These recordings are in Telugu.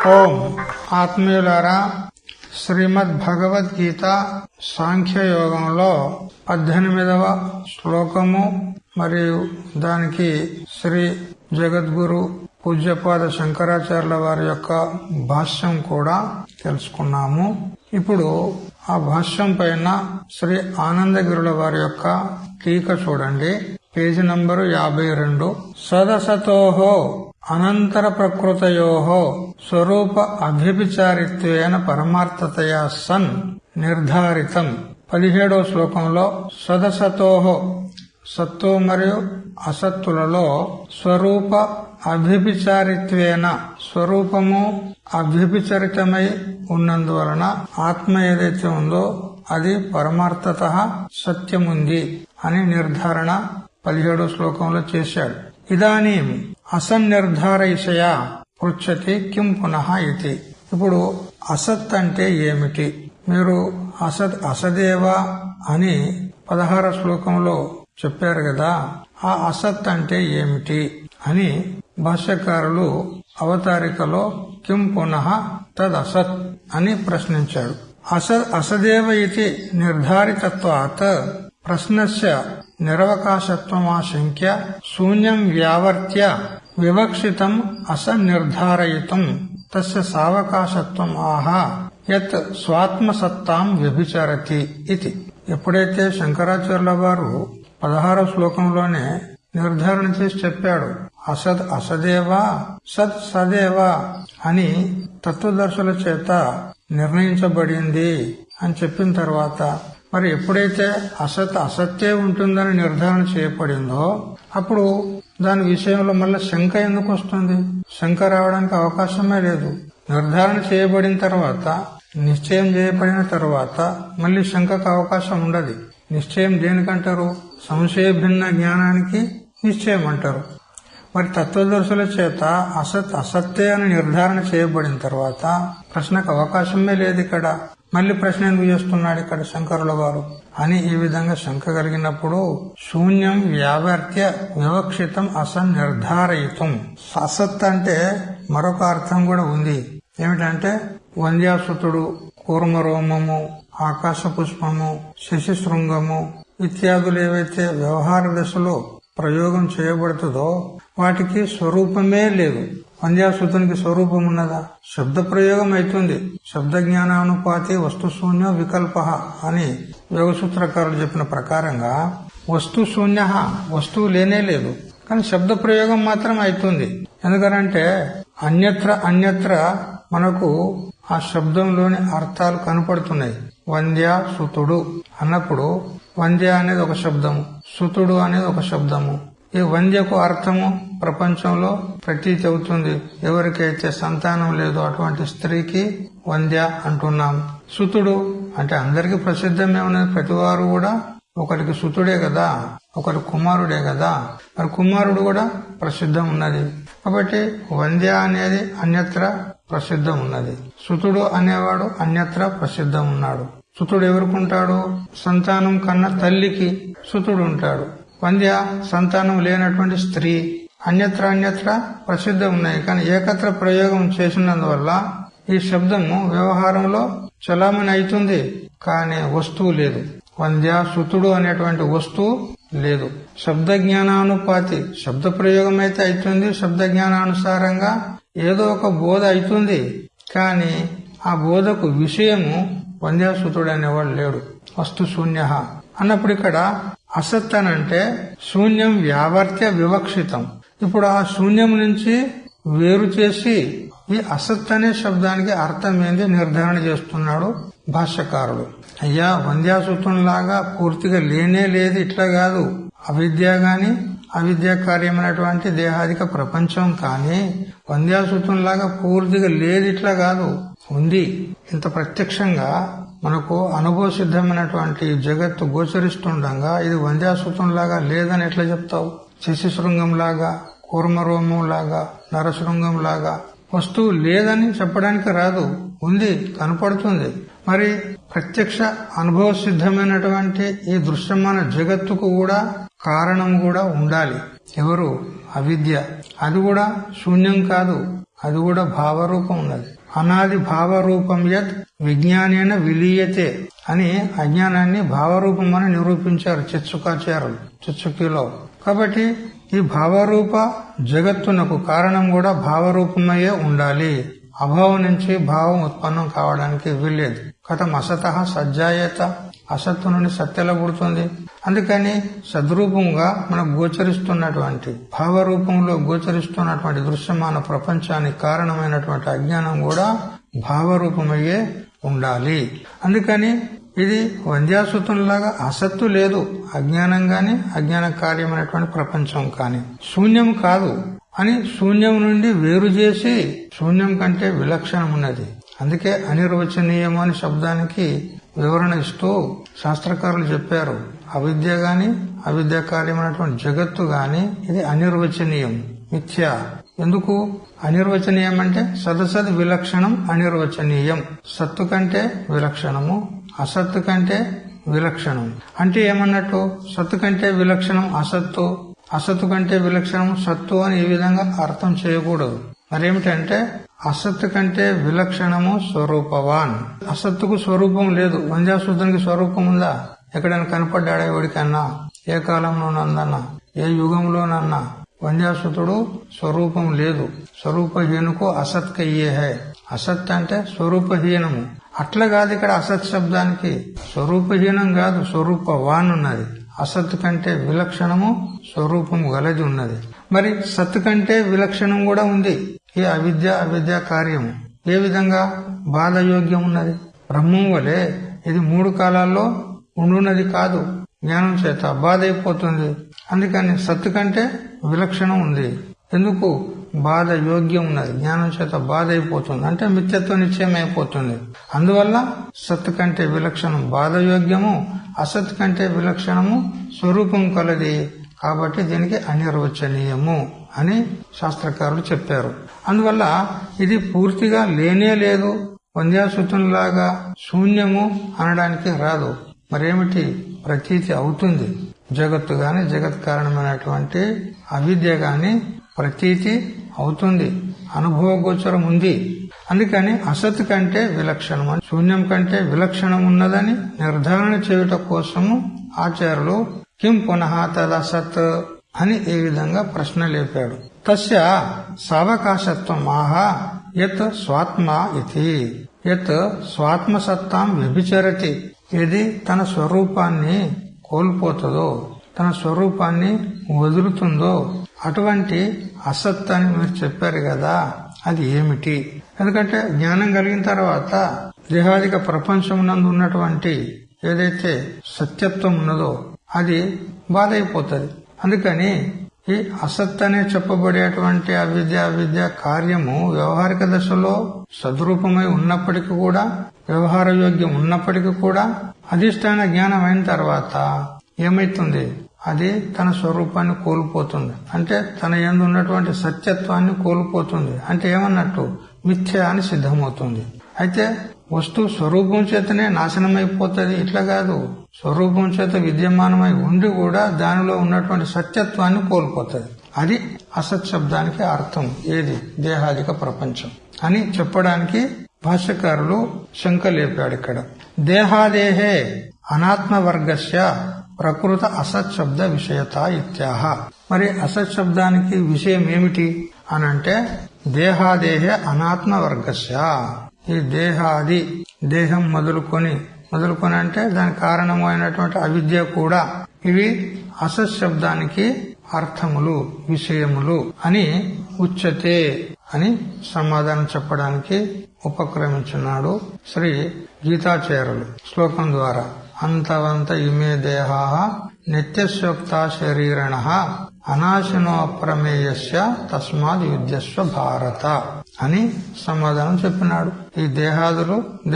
ఓం ఆత్మీయులారా, శ్రీమద్ భగవద్గీత సాంఖ్యయోగంలో 18వ శ్లోకము మరియు దానికి శ్రీ జగద్గురు పూజ్యపాద శంకరాచార్యుల వారి యొక్క భాష్యం కూడా తెలుసుకున్నాము. ఇప్పుడు ఆ భాష్యం పైన శ్రీ ఆనందగిరుల వారి యొక్క టీక చూడండి, పేజీ నంబరు 52. సదసతోహో అనంతర ప్రకృతయోహో స్వరూప అభ్యభిచారిత్వేన పరమార్థతయా సన్ నిర్ధారితం. 17వ శ్లోకంలో సదసతోహో సత్తు మరియు అసత్తులలో స్వరూప అభ్యభిచారిత్వేన స్వరూపము అభ్యభిచరితమై ఉన్నందువలన ఆత్మ ఏదైతే ఉందో అది పరమార్థత సత్యముంది అని నిర్ధారణ 17వ శ్లోకంలో చేశాడు. ఇదానీం అసన్నిర్ధారయిషయా పృచ్చతి కిం పునః ఇతి. ఇప్పుడు అసత్ అంటే ఏమిటి? మీరు అసదేవా అని 16వ శ్లోకంలో చెప్పారు కదా, ఆ అసత్ అంటే ఏమిటి అని భాష్యకారులు అవతారికలో కిం పునః తదసత్ అని ప్రశ్నించాడు. అసదేవ ఇతి నిర్ధారితత్వాత్ ప్రశ్నస్య నిరవకాశత్వమాశంక్య శూన్యం వ్యావర్త్య వివక్షితం అసన్నిర్ధారయితుం తస్య సావకాశత్వం ఆహా యత్ స్వాత్మసత్తాం వ్యభిచరతి ఇది. ఎప్పుడైతే శంకరాచార్యుల వారు 16వ శ్లోకంలోనే నిర్ధారణ చేసి చెప్పాడు, అసద్ అసదేవా సద్ సదేవా అని తత్వదర్శుల చేత నిర్ణయించబడింది అని చెప్పిన తర్వాత, మరి ఎప్పుడైతే అసత్ అసత్తే ఉంటుందని నిర్ధారణ చేయబడిందో అప్పుడు దాని విషయంలో మళ్ళీ శంక ఎందుకు వస్తుంది? శంక రావడానికి అవకాశమే లేదు. నిర్ధారణ చేయబడిన తర్వాత, నిశ్చయం చేయబడిన తర్వాత మళ్ళీ శంకకు అవకాశం ఉండదు. నిశ్చయం దేనికంటారు? సంశయ భిన్న జ్ఞానానికి నిశ్చయం అంటారు. మరి తత్వదర్శుల చేత అసత్ అసత్తే అని నిర్ధారణ చేయబడిన తర్వాత ప్రశ్నకు అవకాశమే లేదు. ఇక్కడ మళ్ళీ ప్రశ్న ఎందుకు చేస్తున్నాడు ఇక్కడ శంకరుల వారు అని ఈ విధంగా శంక కలిగినప్పుడు శూన్యం వ్యావర్త్య వివక్షితం అసన్నిర్ధారయితం. అసత్ అంటే మరొక అర్థం కూడా ఉంది. ఏమిటంటే వంద్యాసుతుడు, కూర్మరోమము, ఆకాశ పుష్పము, శశి శృంగము ఇత్యాదులు ఏవైతే వ్యవహార దశలో ప్రయోగం చేయబడుతుందో వాటికి స్వరూపమే లేదు. వంద్యాసుతునికి స్వరూపం ఉన్నదా? శబ్ద ప్రయోగం అవుతుంది. శబ్ద జ్ఞానానుపాతి వస్తు శూన్య వికల్ప అని యోగసూత్రకారులు చెప్పిన ప్రకారంగా వస్తు శూన్య, వస్తువు లేనే లేదు, కానీ శబ్ద ప్రయోగం మాత్రం అవుతుంది. ఎందుకంటే అన్యత్ర మనకు ఆ శబ్దంలోని అర్థాలు కనపడుతున్నాయి. వంద్య సుతుడు అన్నప్పుడు వంద్య అనేది ఒక శబ్దము, సుతుడు అనేది ఒక శబ్దము. ఈ వంద్యకు అర్థము ప్రపంచంలో ప్రతీతి అవుతుంది. ఎవరికైతే సంతానం లేదో అటువంటి స్త్రీకి వంద్య అంటున్నాం. సుతుడు అంటే అందరికీ ప్రసిద్ధమే ఉన్నది. ప్రతివారు కూడా ఒకరికి సుతుడే కదా, ఒకరి కుమారుడే కదా. మరి కుమారుడు కూడా ప్రసిద్ధం ఉన్నది. కాబట్టి వంద్య అనేది అన్యత్ర ప్రసిద్ధం ఉన్నది. సుతుడు అనేవాడు అన్యత్ర ప్రసిద్ధం ఉన్నాడు. సుతుడు ఎవరుకుంటాడు? సంతానం కన్నా తల్లికి సుతుడు ఉంటాడు. వంద్య సంతానం లేనటువంటి స్త్రీ. అన్యత్ర ప్రసిద్ధం ఉన్నాయి. కానీ ఏకత్ర ప్రయోగం చేసినందువల్ల ఈ శబ్దము వ్యవహారంలో చలామణి అవుతుంది, కానీ వస్తువు లేదు. వంద్య సుతుడు అనేటువంటి వస్తువు లేదు. శబ్ద జ్ఞానానుపాతి శబ్ద ప్రయోగం అయితే అవుతుంది. శబ్ద జ్ఞానానుసారంగా ఏదో ఒక బోధ అవుతుంది, కానీ ఆ బోధకు విషయము వంద్యాసుతుడు అనేవాడు లేడు. వస్తు శూన్య అన్నప్పుడు ఇక్కడ అసత్ అనంటే శూన్యం వ్యావర్త్య వివక్షితం. ఇప్పుడు ఆ శూన్యం నుంచి వేరు చేసి ఈ అసత్ అనే శబ్దానికి అర్థం ఏంది నిర్ధారణ చేస్తున్నాడు భాష్యకారుడు. అయ్యా, వంద్యాసుతునిలాగా పూర్తిగా లేనే లేదు, ఇట్లా కాదు. అవిద్య గాని అవిద్యా కార్యమైనటువంటి దేహాదిక ప్రపంచం కానీ వంద్యాసుతునిలాగా పూర్తిగా లేదు, ఇట్లా కాదు, ఉంది. ఇంత ప్రత్యక్షంగా మనకు అనుభవ సిద్ధమైనటువంటి జగత్తు గోచరిస్తుండగా ఇది వంద్యాసుతంలాగా లేదని ఎట్లా చెప్తావు? శశి శృంగంలాగా, కూర్మరోమంలాగా, నరశృంగంలాగా వస్తువు లేదని చెప్పడానికి రాదు. ఉంది, కనపడుతుంది. మరి ప్రత్యక్ష అనుభవ సిద్ధమైనటువంటి ఈ దృశ్యమాన జగత్తుకు కూడా కారణం కూడా ఉండాలి. ఎవరు? అవిద్య. అది కూడా శూన్యం కాదు, అది కూడా భావరూపం ఉన్నది. అనాది భావరూపం యత్ విజ్ఞానేన విలీయతే అని అజ్ఞానాన్ని భావరూపం అని నిరూపించారు చిత్సుకాచార్యులు చిత్సుకిలో. కాబట్టి ఈ భావరూప జగత్తునకు కారణం కూడా భావరూపమయ్యే ఉండాలి. అభావం నుంచి భావం ఉత్పన్నం కావడానికి వీల్లేదు. కథం అసతః సజ్జాయేత, అసత్తు నుండి సత్యల పుడుతుంది. అందుకని సద్రూపంగా మనకు గోచరిస్తున్నటువంటి భావరూపంలో గోచరిస్తున్నటువంటి దృశ్యమాన ప్రపంచానికి కారణమైనటువంటి అజ్ఞానం కూడా భావరూపమయ్యే ఉండాలి. అందుకని ఇది వంద్యాసుతంలాగా అసత్తు లేదు. అజ్ఞానం గాని అజ్ఞాన కార్యమైనటువంటి ప్రపంచం కాని శూన్యం కాదు అని శూన్యం నుండి వేరు చేసి శూన్యం కంటే విలక్షణం ఉన్నది. అందుకే అనిర్వచనీయం అనే శబ్దానికి వివరణ ఇస్తూ శాస్త్రకారులు చెప్పారు, అవిద్య గాని అవిద్య కార్యమైనటువంటి జగత్తు గాని ఇది అనిర్వచనీయం, మిథ్య. ఎందుకు అనిర్వచనీయం అంటే సదసద్ విలక్షణం అనిర్వచనీయం. సత్తు కంటే విలక్షణము, అసత్తు కంటే విలక్షణం. అంటే ఏమన్నట్టు, సత్తు కంటే విలక్షణం అసత్తు, అసత్తు కంటే విలక్షణం సత్తు అని ఈ విధంగా అర్థం చేయకూడదు. మరేమిటంటే అసత్తు కంటే విలక్షణము స్వరూపవాన్. అసత్తుకు స్వరూపం లేదు. వంద్యాసుతునికి స్వరూపం ఉందా? ఎక్కడైనా కనపడ్డాడా ఎవరికన్నా? ఏ కాలంలోనన్నా ఏ యుగంలోనన్నా? వంద్యాసుతుడు స్వరూపం లేదు. స్వరూపహీనుకు అసత్ కయ్యే హై. అసత్ అంటే స్వరూపహీనము. అట్లా కాదు ఇక్కడ అసత్ శబ్దానికి. స్వరూపహీనం కాదు, స్వరూపవాన్ ఉన్నది. అసత్ కంటే విలక్షణము స్వరూపము గలది ఉన్నది. మరి సత్ కంటే విలక్షణం కూడా ఉంది ఈ అవిద్య కార్యము. ఏ విధంగా? బాధయోగ్యం ఉన్నది. బ్రహ్మం వలె ఇది 3 కాలాల్లో ఉండున్నది కాదు. జ్ఞానం చేత బాధ అయిపోతుంది. అందుకని సత్తు కంటే విలక్షణం ఉంది. ఎందుకు? బాధ యోగ్యం ఉన్నది. జ్ఞానం చేత బాధ అయిపోతుంది అంటే మిథ్యత్వ నిశ్చయం అయిపోతుంది. అందువల్ల సత్తు కంటే విలక్షణం బాధయోగ్యము, అసత్ కంటే విలక్షణము స్వరూపం కలది. కాబట్టి దీనికి అనిర్వచనీయము అని శాస్త్రకారులు చెప్పారు. అందువల్ల ఇది పూర్తిగా లేనే లేదు. వంద్యాసుతంలాగా శూన్యము అనడానికి రాదు. మరేమిటి? ప్రతీతి అవుతుంది. జగత్తు గాని జగత్ కారణమైనటువంటి అవిద్య గాని ప్రతీతి అవుతుంది, అనుభవ గోచరం ఉంది. అందుకని అసత్ కంటే విలక్షణం, శూన్యం కంటే విలక్షణం ఉన్నదని నిర్ధారణ చేయుట కోసము ఆచార్యులు కిం పునః తదసత్ అని ఈ విధంగా ప్రశ్న లేపాడు. తస్య సావకాశత్వం ఆహా యత్ స్వాత్మ ఇతి యత్ స్వాత్మసత్తాం వ్యభిచరతి. ఇది తన స్వరూపాన్ని కోల్పోతుందో, తన స్వరూపాన్ని వదులుతుందో అటువంటి అసత్ అని మీరు చెప్పారు కదా, అది ఏమిటి? ఎందుకంటే జ్ఞానం కలిగిన తర్వాత దేహాదిక ప్రపంచం నందు ఉన్నటువంటి ఏదైతే సత్యత్వం ఉన్నదో అది బాధ అయిపోతుంది. అందుకని ఈ అసత్ అనే చెప్పబడేటువంటి అవిద్య కార్యము వ్యవహారిక దశలో సద్రూపమై ఉన్నప్పటికీ కూడా, వ్యవహార యోగ్యం ఉన్నప్పటికీ కూడా అధిష్టాన జ్ఞానం అయిన తర్వాత ఏమైతుంది? అది తన స్వరూపాన్ని కోల్పోతుంది. అంటే తన యందు ఉన్నటువంటి సత్యత్వాన్ని కోల్పోతుంది. అంటే ఏమన్నట్టు? మిథ్య అని సిద్ధమవుతుంది. అయితే వస్తువు స్వరూపం చేతనే నాశనమైపోతుంది. ఇట్లా కాదు, స్వరూపం చేత విద్యమానమై ఉండి కూడా దానిలో ఉన్నటువంటి సత్యత్వాన్ని కోల్పోతుంది. అది అసత్ శబ్దానికి అర్థం. ఏది? దేహాదిక ప్రపంచం అని చెప్పడానికి భాష్యకారులు శంక లేపాడు ఇక్కడ. దేహాదేహే అనాత్మవర్గస్య ప్రకృత అసత్ శబ్ద విషయత ఇత్యాహ. మరి అసత్ శబ్దానికి విషయం ఏమిటి అనంటే దేహాదేహే అనాత్మవర్గస్య. ఈ దేహాది, దేహం మొదలుకొని అంటే దాని కారణమైనటువంటి అవిద్య కూడా, ఇవి అసత్ శబ్దానికి అర్థములు, విషయములు అని ఉచ్యతే అని సమాధానం చెప్పడానికి ఉపక్రమించున్నాడు శ్రీ గీతాచార్యులు శ్లోకం ద్వారా. అంతవంత ఇమే దేహా నిత్యశోక్తా శరీరణ అనాశనో అప్రమేయస్య తస్మాద్ యుద్ధస్వ భారత అని సమాధానం చెప్పినాడు. ఈ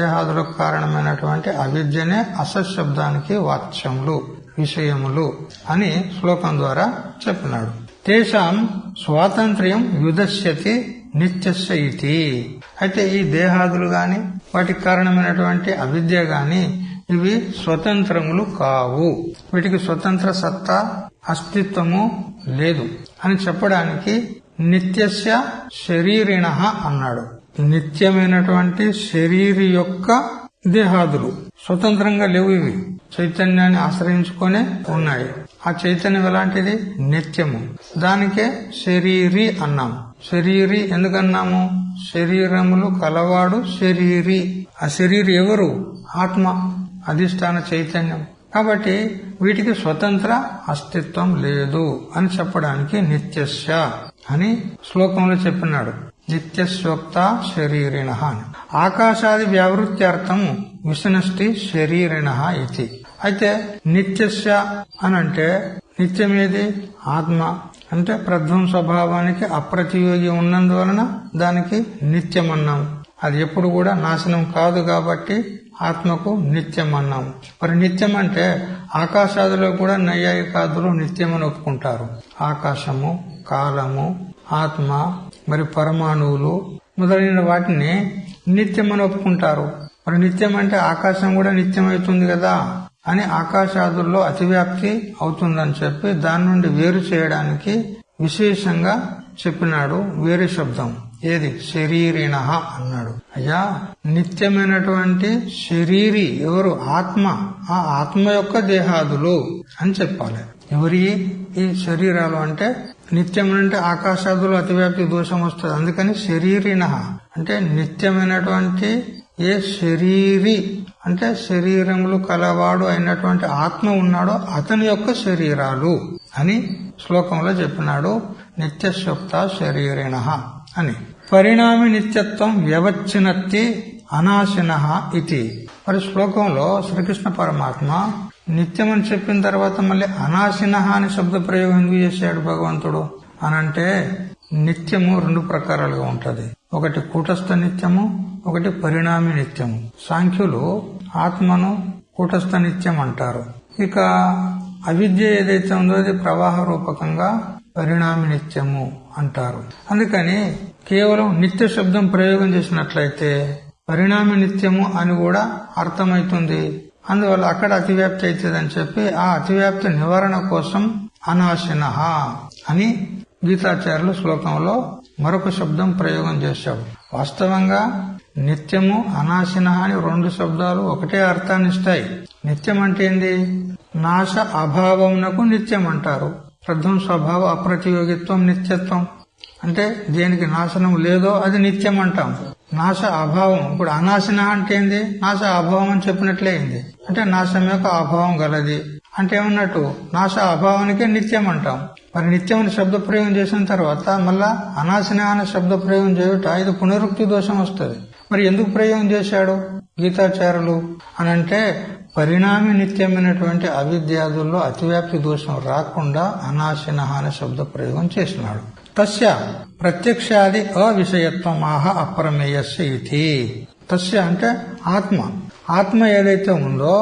దేహాదులకు కారణమైనటువంటి అవిద్యనే అసత్ శబ్దానికి వాచ్యములు, విషయములు అని శ్లోకం ద్వారా చెప్పినాడు. తేషాం స్వాతంత్ర్యం యుధస్యతి నిత్యస్య ఇతి. అయితే ఈ దేహాదులు గాని వాటికి కారణమైనటువంటి అవిద్య గాని ఇవి స్వతంత్రములు కావు. వీటికి స్వతంత్ర సత్తా, అస్తిత్వము లేదు అని చెప్పడానికి నిత్యస్య శరీరిణ అన్నాడు. నిత్యమైనటువంటి శరీరి యొక్క దేహాదులు స్వతంత్రంగా లేవు. ఇవి చైతన్యాన్ని ఆశ్రయించుకునే ఉన్నాయి. ఆ చైతన్యం ఎలాంటిది? నిత్యము. దానికే శరీరి అన్నాము. శరీరి ఎందుకన్నాము? శరీరములు కలవాడు శరీరి. ఆ శరీరి ఎవరు? ఆత్మ, అధిష్టాన చైతన్యం. కాబట్టి వీటికి స్వతంత్ర అస్తిత్వం లేదు అని చెప్పడానికి నిత్యస్య అని శ్లోకంలో చెప్పినాడు. నిత్యస్యోక్త శరీరిణ అని. ఆకాశాది వ్యావృత్యార్థం విశనష్టి శరీరిణ ఇది. అయితే నిత్యస్య అనంటే నిత్యమేది? ఆత్మ. అంటే ప్రధ్వం స్వభావానికి అప్రతియోగి ఉన్నందువలన దానికి నిత్యమన్నాం. అది ఎప్పుడు కూడా నాశనం కాదు కాబట్టి ఆత్మకు నిత్యం అన్నాం. మరి నిత్యం అంటే ఆకాశాదిలో కూడా నైయాయికాదులు నిత్యమని ఒప్పుకుంటారు. ఆకాశము, కాలము, ఆత్మ, మరి పరమాణువులు మొదలైన వాటిని నిత్యమని ఒప్పుకుంటారు. మరి నిత్యం అంటే ఆకాశం కూడా నిత్యం అవుతుంది కదా అని ఆకాశాదుల్లో అతివ్యాప్తి అవుతుందని చెప్పి దాని నుండి వేరు చేయడానికి విశేషంగా చెప్పినాడు వేరే శబ్దం. ఏది? శరీరిణ అన్నాడు. అయ్యా, నిత్యమైనటువంటి శరీరి ఎవరు? ఆత్మ. ఆ ఆత్మ యొక్క దేహాదులు అని చెప్పాలి. ఎవరి ఈ శరీరాలు అంటే నిత్యం అంటే ఆకాశాదులు అతివ్యాప్తి దోషం వస్తుంది. అందుకని శరీరిణ అంటే నిత్యమైనటువంటి ఏ శరీరి అంటే శరీరములు కలవాడు అయినటువంటి ఆత్మ ఉన్నాడో అతని యొక్క శరీరాలు అని శ్లోకంలో చెప్పినాడు. నిత్యశుక్త శరీరిణ అని. పరిణామి నిత్యత్వం వ్యవచ్చినత్తి అనాశిన ఇది. మరి శ్లోకంలో శ్రీకృష్ణ పరమాత్మ నిత్యమని చెప్పిన తర్వాత మళ్ళీ అనాశిన అని శబ్ద ప్రయోగం ఎందుకు చేశాడు భగవంతుడు అనంటే, నిత్యము రెండు ప్రకారాలుగా ఉంటది. ఒకటి కూటస్థ నిత్యము, ఒకటి పరిణామి నిత్యము. సాంఖ్యులు ఆత్మను కూటస్థ నిత్యం అంటారు. ఇక అవిద్య ఏదైతే ఉందో అది ప్రవాహ రూపకంగా పరిణామి నిత్యము అంటారు. అందుకని కేవలం నిత్య శబ్దం ప్రయోగం చేసినట్లయితే పరిణామి నిత్యము అని కూడా అర్థమవుతుంది. అందువల్ల అక్కడ అతివ్యాప్తి అవుతుందని చెప్పి ఆ అతివ్యాప్తి నివారణ కోసం అనాశిన అని గీతాచార్యులు శ్లోకంలో మరొక శబ్దం ప్రయోగం చేశాడు. వాస్తవంగా నిత్యము అనాశిన అని రెండు శబ్దాలు ఒకటే అర్థాన్ని ఇస్తాయి. నిత్యం అంటే ఏంది? నాశ అభావమునకు నిత్యం అంటారు. ప్రధ్వం స్వభావ అప్రతియోగిత్వం నిత్యత్వం అంటే దేనికి నాశనం లేదో అది నిత్యం అంటాం. నాశ అభావం. ఇప్పుడు అనాశిన అంటే ఏంది? నాశ అభావం అని చెప్పినట్లే అయింది. అంటే నాశం యొక్క అభావం గలది అంటే ఏమన్నట్టు? నాశ అభావానికే నిత్యం అంటాం. మరి నిత్యం అని శబ్ద ప్రయోగం చేసిన తర్వాత మళ్ళా అనాశిన అనే శబ్ద ప్రయోగం చేయుట ఇది పునరుక్తి దోషం వస్తుంది. మరి ఎందుకు ప్రయోగం చేశాడు గీతాచార్యులు అనంటే, పరిణామి నిత్యమైనటువంటి అవిద్యాదుల్లో అతివ్యాప్తి దోషం రాకుండా అనాశిన అనే శబ్ద ప్రయోగం చేసినాడు. తస్య ప్రత్యక్షాది అవిషయత్వం ఆహ అప్రమేయస్య ఇతి. తస్య అంటే ఆత్మ. ఆత్మ ఏదైతే ఉందో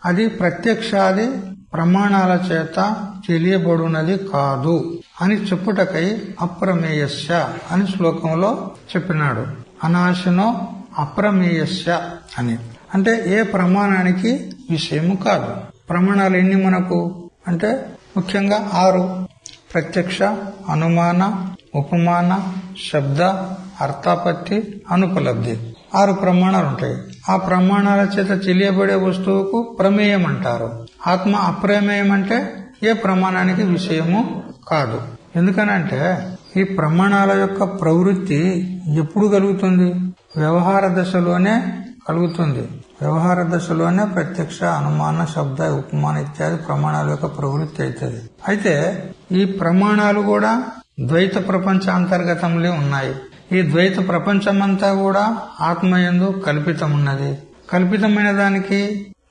అది ప్రత్యక్షాది ప్రమాణాల చేత తెలియబడునది కాదు అని చెప్పుటకై అప్రమేయస్య అని శ్లోకంలో చెప్పినాడు. అనాశినో అప్రమేయస్య అని అంటే ఏ ప్రమాణానికి విషయము కాదు. ప్రమాణాలు ఎన్ని మనకు అంటే ముఖ్యంగా 6: ప్రత్యక్ష, అనుమాన, ఉపమాన, శబ్ద, అర్థాపత్తి, అనుపలబ్ధి. 6 ప్రమాణాలు ఉంటాయి. ఆ ప్రమాణాల చేత తెలియబడే వస్తువుకు ప్రమేయం అంటారు. ఆత్మ అప్రమేయం అంటే ఏ ప్రమాణానికి విషయము కాదు. ఎందుకనంటే ఈ ప్రమాణాల యొక్క ప్రవృత్తి ఎప్పుడు కలుగుతుంది? వ్యవహార దశలోనే కలుగుతుంది. వ్యవహార దశలోనే ప్రత్యక్ష, అనుమాన, శబ్ద, ఉపమాన ఇత్యాది ప్రమాణాల యొక్క ప్రవృత్తి అవుతుంది. అయితే ఈ ప్రమాణాలు కూడా ద్వైత ప్రపంచ అంతర్గతంలో ఉన్నాయి. ఈ ద్వైత ప్రపంచమంతా కూడా ఆత్మయందు కల్పితమున్నది. కల్పితమైన దానికి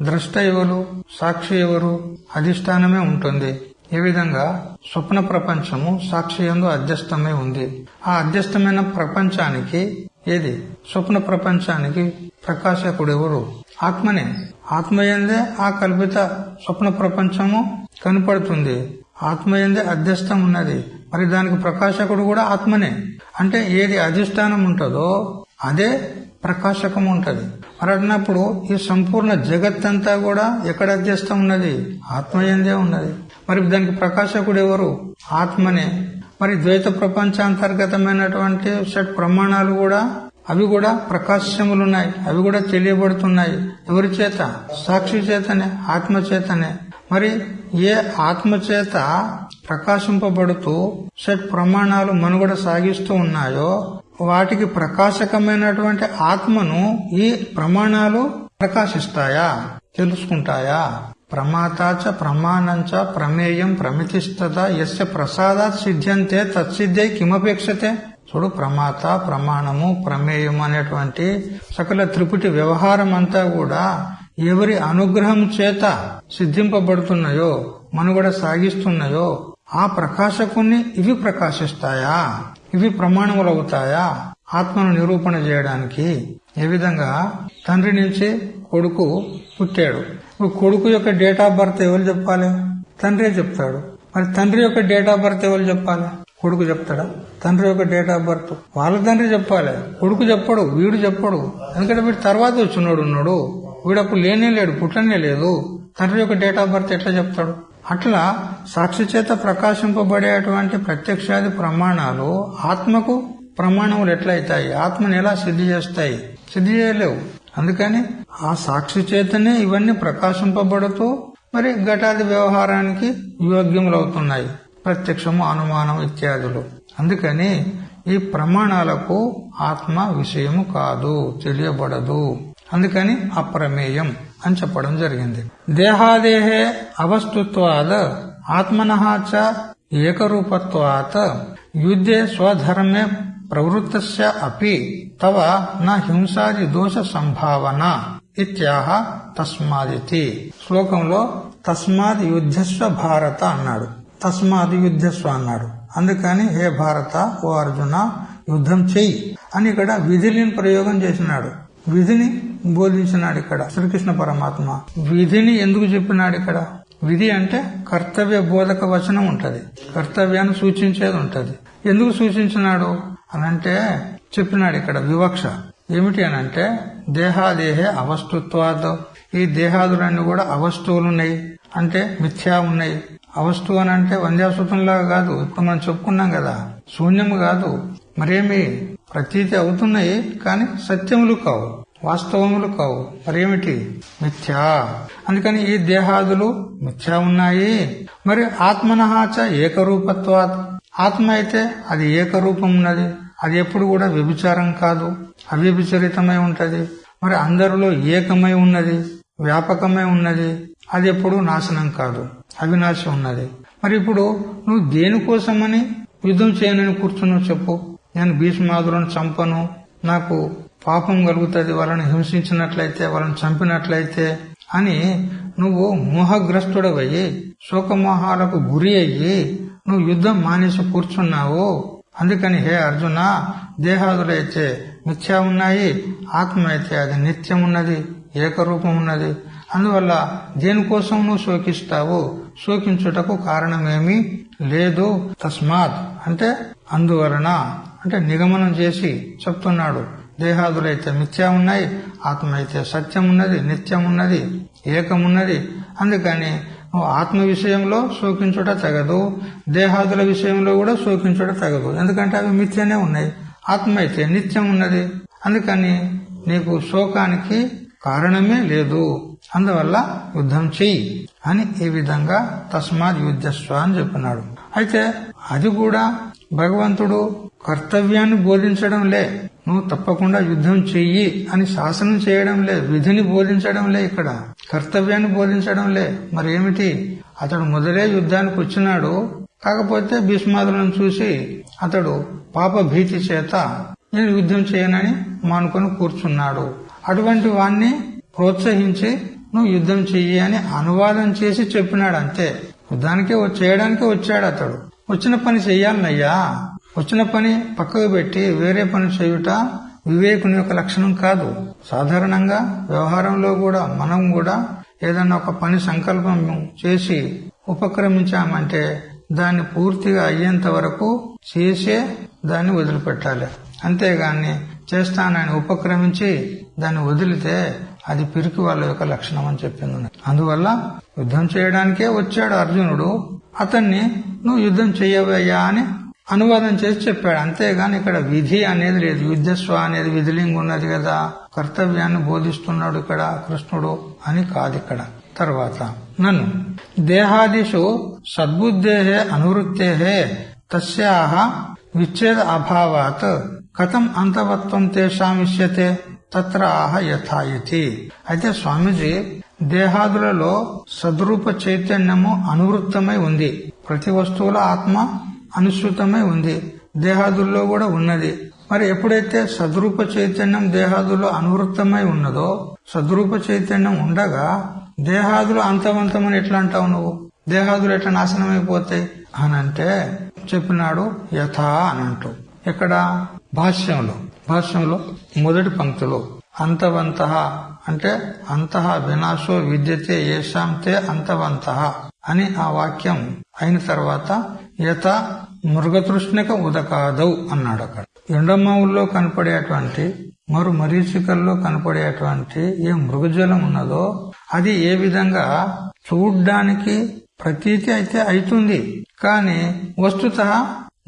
ద్రష్ట ఎవరు, సాక్షి ఎవరు? అధిష్టానమే ఉంటుంది. ఏ విధంగా స్వప్న ప్రపంచము సాక్షి యందు అధ్యస్థమై ఉంది. ఆ అధ్యస్థమైన ప్రపంచానికి ఏది? స్వప్న ప్రపంచానికి ప్రకాశకుడు ఎవరు? ఆత్మనే. ఆత్మయందే ఆ కల్పిత స్వప్న ప్రపంచము కనపడుతుంది. ఆత్మయందే అధ్యస్థం ఉన్నది. మరి దానికి ప్రకాశకుడు కూడా ఆత్మనే. అంటే ఏది అధిష్టానం ఉంటుందో అదే ప్రకాశకం ఉంటది. మరి అన్నప్పుడు ఈ సంపూర్ణ జగత్తంతా కూడా ఎక్కడ అధ్యస్థం ఉన్నది? ఆత్మయందే ఉన్నది. మరి దానికి ప్రకాశకుడు ఎవరు? ఆత్మనే. మరి ద్వైత ప్రపంచాంతర్గతమైనటువంటి షట్ ప్రమాణాలు కూడా అవి కూడా ప్రకాశములున్నాయి, అవి కూడా తెలియబడుతున్నాయి. ఎవరి చేత? సాక్షి చేతనే, ఆత్మ చేతనే. మరి ఏ ఆత్మచేత ప్రకాశింపబడుతూ షట్ ప్రమాణాలు మనుగడ సాగిస్తూ ఉన్నాయో వాటికి ప్రకాశకమైనటువంటి ఆత్మను ఈ ప్రమాణాలు ప్రకాశిస్తాయా, తెలుసుకుంటాయా? ప్రమాతాచ ప్రమాణంచ ప్రమేయం ప్రమితిస్తత యస్య ప్రసాదాత్ సిద్ధ్యంతే తత్సిద్ధై కిమపేక్షతే. చూడు, ప్రమాత, ప్రమాణము, ప్రమేయం అనేటువంటి సకల త్రిపుటి వ్యవహారం అంతా కూడా ఎవరి అనుగ్రహం చేత సిద్ధింపబడుతున్నాయో, మనుగడ సాగిస్తున్నాయో ఆ ప్రకాశకుణ్ణి ఇవి ప్రకాశిస్తాయా, ఇవి ప్రమాణములవుతాయా ఆత్మను నిరూపణ చేయడానికి? ఏ విధంగా తండ్రి నుంచి కొడుకు పుట్టాడు. కొడుకు యొక్క డేట్ ఆఫ్ బర్త్ ఎవరు చెప్పాలి? తండ్రే చెప్తాడు. మరి తండ్రి యొక్క డేట్ ఆఫ్ బర్త్ ఎవరు చెప్పాలి? కొడుకు చెప్తాడా? తండ్రి యొక్క డేట్ ఆఫ్ బర్త్ వాళ్ళ తండ్రి చెప్పాలి, కొడుకు చెప్పడు, వీడు చెప్పడు. ఎందుకంటే వీడు తర్వాత వచ్చినోడు ఉన్నాడు, వీడప్పుడు లేనే లేడు, పుట్టనే లేదు. తండ్రి యొక్క డేట్ ఆఫ్ బర్త్ ఎట్లా చెప్తాడు? అట్లా సాక్షి చేత ప్రకాశింపబడేటువంటి ప్రత్యక్షాది ప్రమాణాలు ఆత్మకు ప్రమాణములు ఎట్లయితాయి? ఆత్మను ఎలా సిద్ధి చేస్తాయి? సిద్ధి చేయలేవు. అందుకని ఆ సాక్షి చేతనే ఇవన్నీ ప్రకాశింపబడుతూ మరి ఘటాది వ్యవహారానికి యోగ్యములవుతున్నాయి, ప్రత్యక్షము, అనుమానం ఇత్యాదులు. అందుకని ఈ ప్రమాణాలకు ఆత్మ విషయము కాదు, తెలియబడదు. అందుకని అప్రమేయం అని చెప్పడం జరిగింది. దేహాదేహే అవస్తుత్వాద్ ఆత్మనః చ ఏకరూపత్వాత్ యుద్ధే స్వధర్మే ప్రవృత్తస్య అపి తవ న హింసాది దోష సంభావన ఇత్యాహ తస్మాదితి. శ్లోకంలో తస్మాద్ యుద్ధస్వ భారత అన్నాడు, తస్మాద్ యుద్ధస్వ అన్నాడు. అందుకని హే భారత, ఓ అర్జున, యుద్ధం చెయ్యి అని ఇక్కడ విధిని ప్రయోగం చేసినాడు. విధిని బోధించినాడు ఇక్కడ శ్రీకృష్ణ పరమాత్మ. విధిని ఎందుకు చెప్పినాడు ఇక్కడ? విధి అంటే కర్తవ్య బోధక వచనం ఉంటది, కర్తవ్యాన్ని సూచించేది ఉంటది. ఎందుకు సూచించినాడు అనంటే చెప్పినాడు ఇక్కడ వివక్ష. ఏమిటి అనంటే దేహాదేహే అవస్తుత్వాద్, ఈ దేహాదులన్నీ కూడా అవస్తువులున్నాయి అంటే మిథ్యా ఉన్నాయి. అవస్తువు అని అంటే వంద్యాసూతంలాగా కాదు, ఇప్పుడు మనం చెప్పుకున్నాం కదా, శూన్యము కాదు, మరేమి ప్రతీతి అవుతున్నాయి కానీ సత్యములు కావు, వాస్తవములు కావు. మరేమిటి? మిథ్యా. అందుకని ఈ దేహాదులు మిథ్యా ఉన్నాయి. మరి ఆత్మనహాచ ఏకరూపత్వాత్, ఆత్మ అయితే అది ఏకరూపం ఉన్నది, అది ఎప్పుడు కూడా వ్యభిచారం కాదు, అవ్యభిచరితమై ఉంటది. మరి అందరిలో ఏకమై ఉన్నది, వ్యాపకమై ఉన్నది, అది ఎప్పుడు నాశనం కాదు, అవినాశి ఉన్నది. మరి ఇప్పుడు నువ్వు దేనికోసమని యుద్ధం చేయనని కూర్చున్నావు చెప్పు? నేను భీష్మాదులను చంపను, నాకు పాపం కలుగుతుంది వాళ్ళని హింసించినట్లయితే, వాళ్ళని చంపినట్లయితే అని నువ్వు మోహగ్రస్తుడవయ్యి శోకమోహాలకు గురి అయ్యి నువ్వు యుద్ధం మానేసి కూర్చున్నావు. అందుకని హే అర్జున, దేహాదులైతే మిథ్యా ఉన్నాయి, ఆత్మ అయితే అది నిత్యం ఉన్నది, ఏకరూపం ఉన్నది. అందువల్ల దేనికోసం నువ్వు శోకిస్తావు? శోకించుటకు కారణమేమీ లేదు. తస్మాత్ అంటే అందువలన అంటే నిగమనం చేసి చెప్తున్నాడు. దేహాదులైతే మిథ్యా ఉన్నాయి, ఆత్మ అయితే సత్యం ఉన్నది, నిత్యం ఉన్నది, ఏకమున్నది. అందుకని నువ్వు ఆత్మ విషయంలో శోకించుట తగదు, దేహాదుల విషయంలో కూడా శోకించుట తగదు. ఎందుకంటే అవి మిథ్యనే ఉన్నాయి, ఆత్మ అయితే నిత్యం ఉన్నది. అందుకని నీకు శోకానికి కారణమే లేదు. అందువల్ల యుద్ధం చెయ్యి అని ఈ విధంగా తస్మాత్ యుద్ధస్వ అని చెప్పినాడు. అయితే అది కూడా భగవంతుడు కర్తవ్యాన్ని బోధించడంలే, నువ్వు తప్పకుండా యుద్ధం చెయ్యి అని శాసనం చేయడంలే, విధిని బోధించడంలే, ఇక్కడ కర్తవ్యాన్ని బోధించడంలే. మరి ఏమిటి? అతడు మొదలే యుద్ధానికి వచ్చినాడు, కాకపోతే భీష్మాదులను చూసి అతడు పాప భీతి చేత నేను యుద్ధం చేయనని మానుకొని కూర్చున్నాడు. అటువంటి వాణ్ణి ప్రోత్సహించి నువ్వు యుద్ధం చెయ్యి అని అనువాదం చేసి చెప్పినాడు అంతే. యుద్ధానికే చేయడానికే వచ్చాడు అతడు. వచ్చిన పని చెయ్యాలనయ్యా, వచ్చిన పని పక్కకు పెట్టి వేరే పని చేయుట వివేకుని యొక్క లక్షణం కాదు. సాధారణంగా వ్యవహారంలో కూడా మనం కూడా ఏదన్నా ఒక పని సంకల్పం చేసి ఉపక్రమించామంటే దాన్ని పూర్తిగా అయ్యేంత వరకు చేసే దాన్ని వదిలిపెట్టాలి. అంతేగాని చేస్తానని ఉపక్రమించి దాన్ని వదిలితే అది పిరికి వాళ్ళ యొక్క లక్షణం అని చెప్పింది. అందువల్ల యుద్ధం చేయడానికే వచ్చాడు అర్జునుడు. అతన్ని నువ్వు యుద్ధం చెయ్యవయ్యా అని అనువాదం చేసి చెప్పాడు. అంతేగాని ఇక్కడ విధి అనేది లేదు. యుద్ధస్వ అనేది విధిలింగ్ ఉన్నది కదా, కర్తవ్యాన్ని బోధిస్తున్నాడు ఇక్కడ కృష్ణుడు అని కాదు ఇక్కడ. తర్వాత నన్ను దేహాదిషు సద్బుద్ధేహే అనువృత్తేహే తస్యాహ విచ్ఛేద అభావాత్ కథం అంతవత్వం తేషాం ఇష్యతే తత్ర ఆహ యథాయితి. అయితే స్వామీజీ, దేహాదులలో సద్రూప చైతన్యము అనువృత్తమై ఉంది. ప్రతి వస్తువుల ఆత్మ అనుసృతమై ఉంది. దేహాదుల్లో కూడా ఉన్నది. మరి ఎప్పుడైతే సద్రూప చైతన్యం దేహాదుల్లో అనువృత్తమై ఉన్నదో, సద్రూప చైతన్యం ఉండగా దేహాదులు అంతవంతమని ఎట్లా అంటావు నువ్వు? దేహాదులు ఎట్లా నాశనమైపోతాయి అనంటే చెప్పినాడు యథా అనంటూ. ఇక్కడ భాష్యంలో మొదటి పంక్తిలో అంతవంతః అంటే అంతః వినాశో విద్యతే ఏషాం తే అంతవంతః అని ఆ వాక్యం అయిన తర్వాత యథ మృగతృష్ణిక ఉదకాదౌ అన్నాడు. అక్కడ ఎండమావుల్లో కనపడేటువంటి మరీచికల్లో కనపడేటువంటి ఏ మృగజలం ఉన్నదో అది ఏ విధంగా చూడ్డానికి ప్రతీతి అయితే అవుతుంది, కానీ వస్తుతః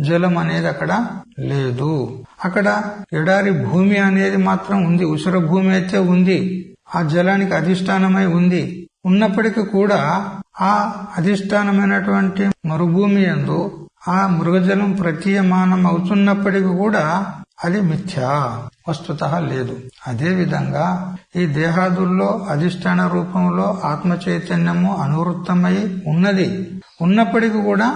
జలం అనేది అక్కడ లేదు. అక్కడ ఎడారి భూమి అనేది మాత్రం ఉంది, ఉసిర భూమి అయితే ఉంది, ఆ జలానికి అధిష్టానమై ఉంది. ఉన్నప్పటికీ కూడా ఆ అధిష్టానమైనటువంటి మరుభూమి యందు ఆ మృగజలం ప్రతీయమానం అవుతున్నప్పటికీ కూడా అది మిథ్యా, వస్తుతః లేదు. అదే విధంగా ఈ దేహాదుల్లో అధిష్టాన రూపంలో ఆత్మ చైతన్యము అనువృత్తమై ఉన్నప్పటికీ కూడా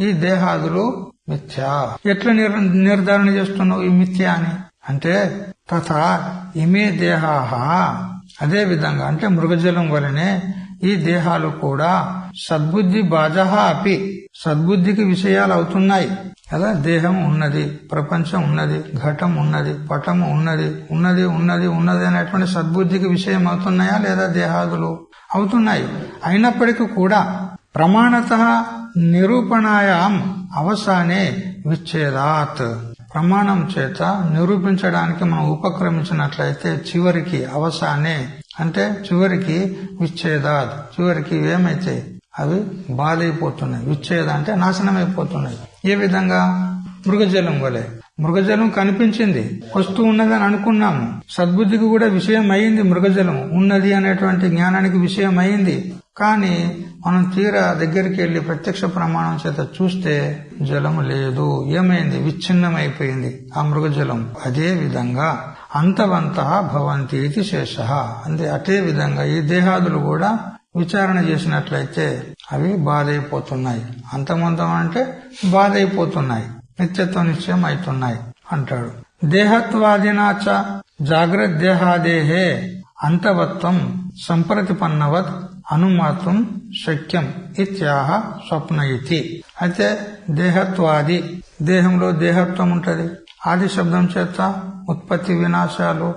ఈ దేహాదులు మిథ్యా. ఎట్లా నిర్ధారణ చేస్తున్నావు ఈ మిథ్యా అని అంటే తథా ఇమే దేహాహ, అదే విధంగా అంటే మృగజలం వలనే ఈ దేహాలు కూడా సద్బుద్ధి బాజహ అపి, సద్బుద్ధికి విషయాలు అవుతున్నాయి కదా. దేహం ఉన్నది, ప్రపంచం ఉన్నది, ఘటం ఉన్నది, పటము ఉన్నది అనేటువంటి సద్బుద్ధికి విషయం అవుతున్నాయా లేదా? దేహాదులు అవుతున్నాయి. అయినప్పటికీ కూడా ప్రమాణతః నిరూపణాయాం అవసానే విచ్ఛేదాత్, ప్రమాణం చేత నిరూపించడానికి మనం ఉపక్రమించినట్లయితే చివరికి అవసానే అంటే చివరికి విచ్ఛేదాత్, చివరికి ఏమైతే అవి బాధైపోతున్నాయి. విచ్ఛేద అంటే నాశనం అయిపోతున్నాయి. ఏ విధంగా? మృగజలం వలె. మృగజలం కనిపించింది, వస్తువు ఉన్నదని అనుకున్నాము, సద్బుద్ధికి కూడా విషయం అయింది, మృగజలం ఉన్నది అనేటువంటి జ్ఞానానికి విషయం అయింది. కానీ మనం తీరా దగ్గరికి వెళ్లి ప్రత్యక్ష ప్రమాణం చేత చూస్తే జలము లేదు. ఏమైంది? విచ్ఛిన్నమైపోయింది ఆ మృగజలం. అదే విధంగా అంతవంతః భవంతి ఇది శేషః. అంతే అదే విధంగా ఈ దేహాదులు కూడా విచారణ చేసినట్లయితే అవి బాధైపోతున్నాయి. అంతమంతం అంటే బాధైపోతున్నాయి, నిత్యత్వ నిశ్చయం అవుతున్నాయి అంటాడు. దేహత్వాదినాచ జాగ్రత్త దేహాదేహే అంతవత్వం సంప్రతిపన్నవత్ అనుమాత్రం శక్యం ఇత్యాహ స్వప్న ఇతి. అయితే దేహత్వాది, దేహంలో దేహత్వం ఉంటది. ఆది శబ్దం చేత ఉత్పత్తి వినాశాలు,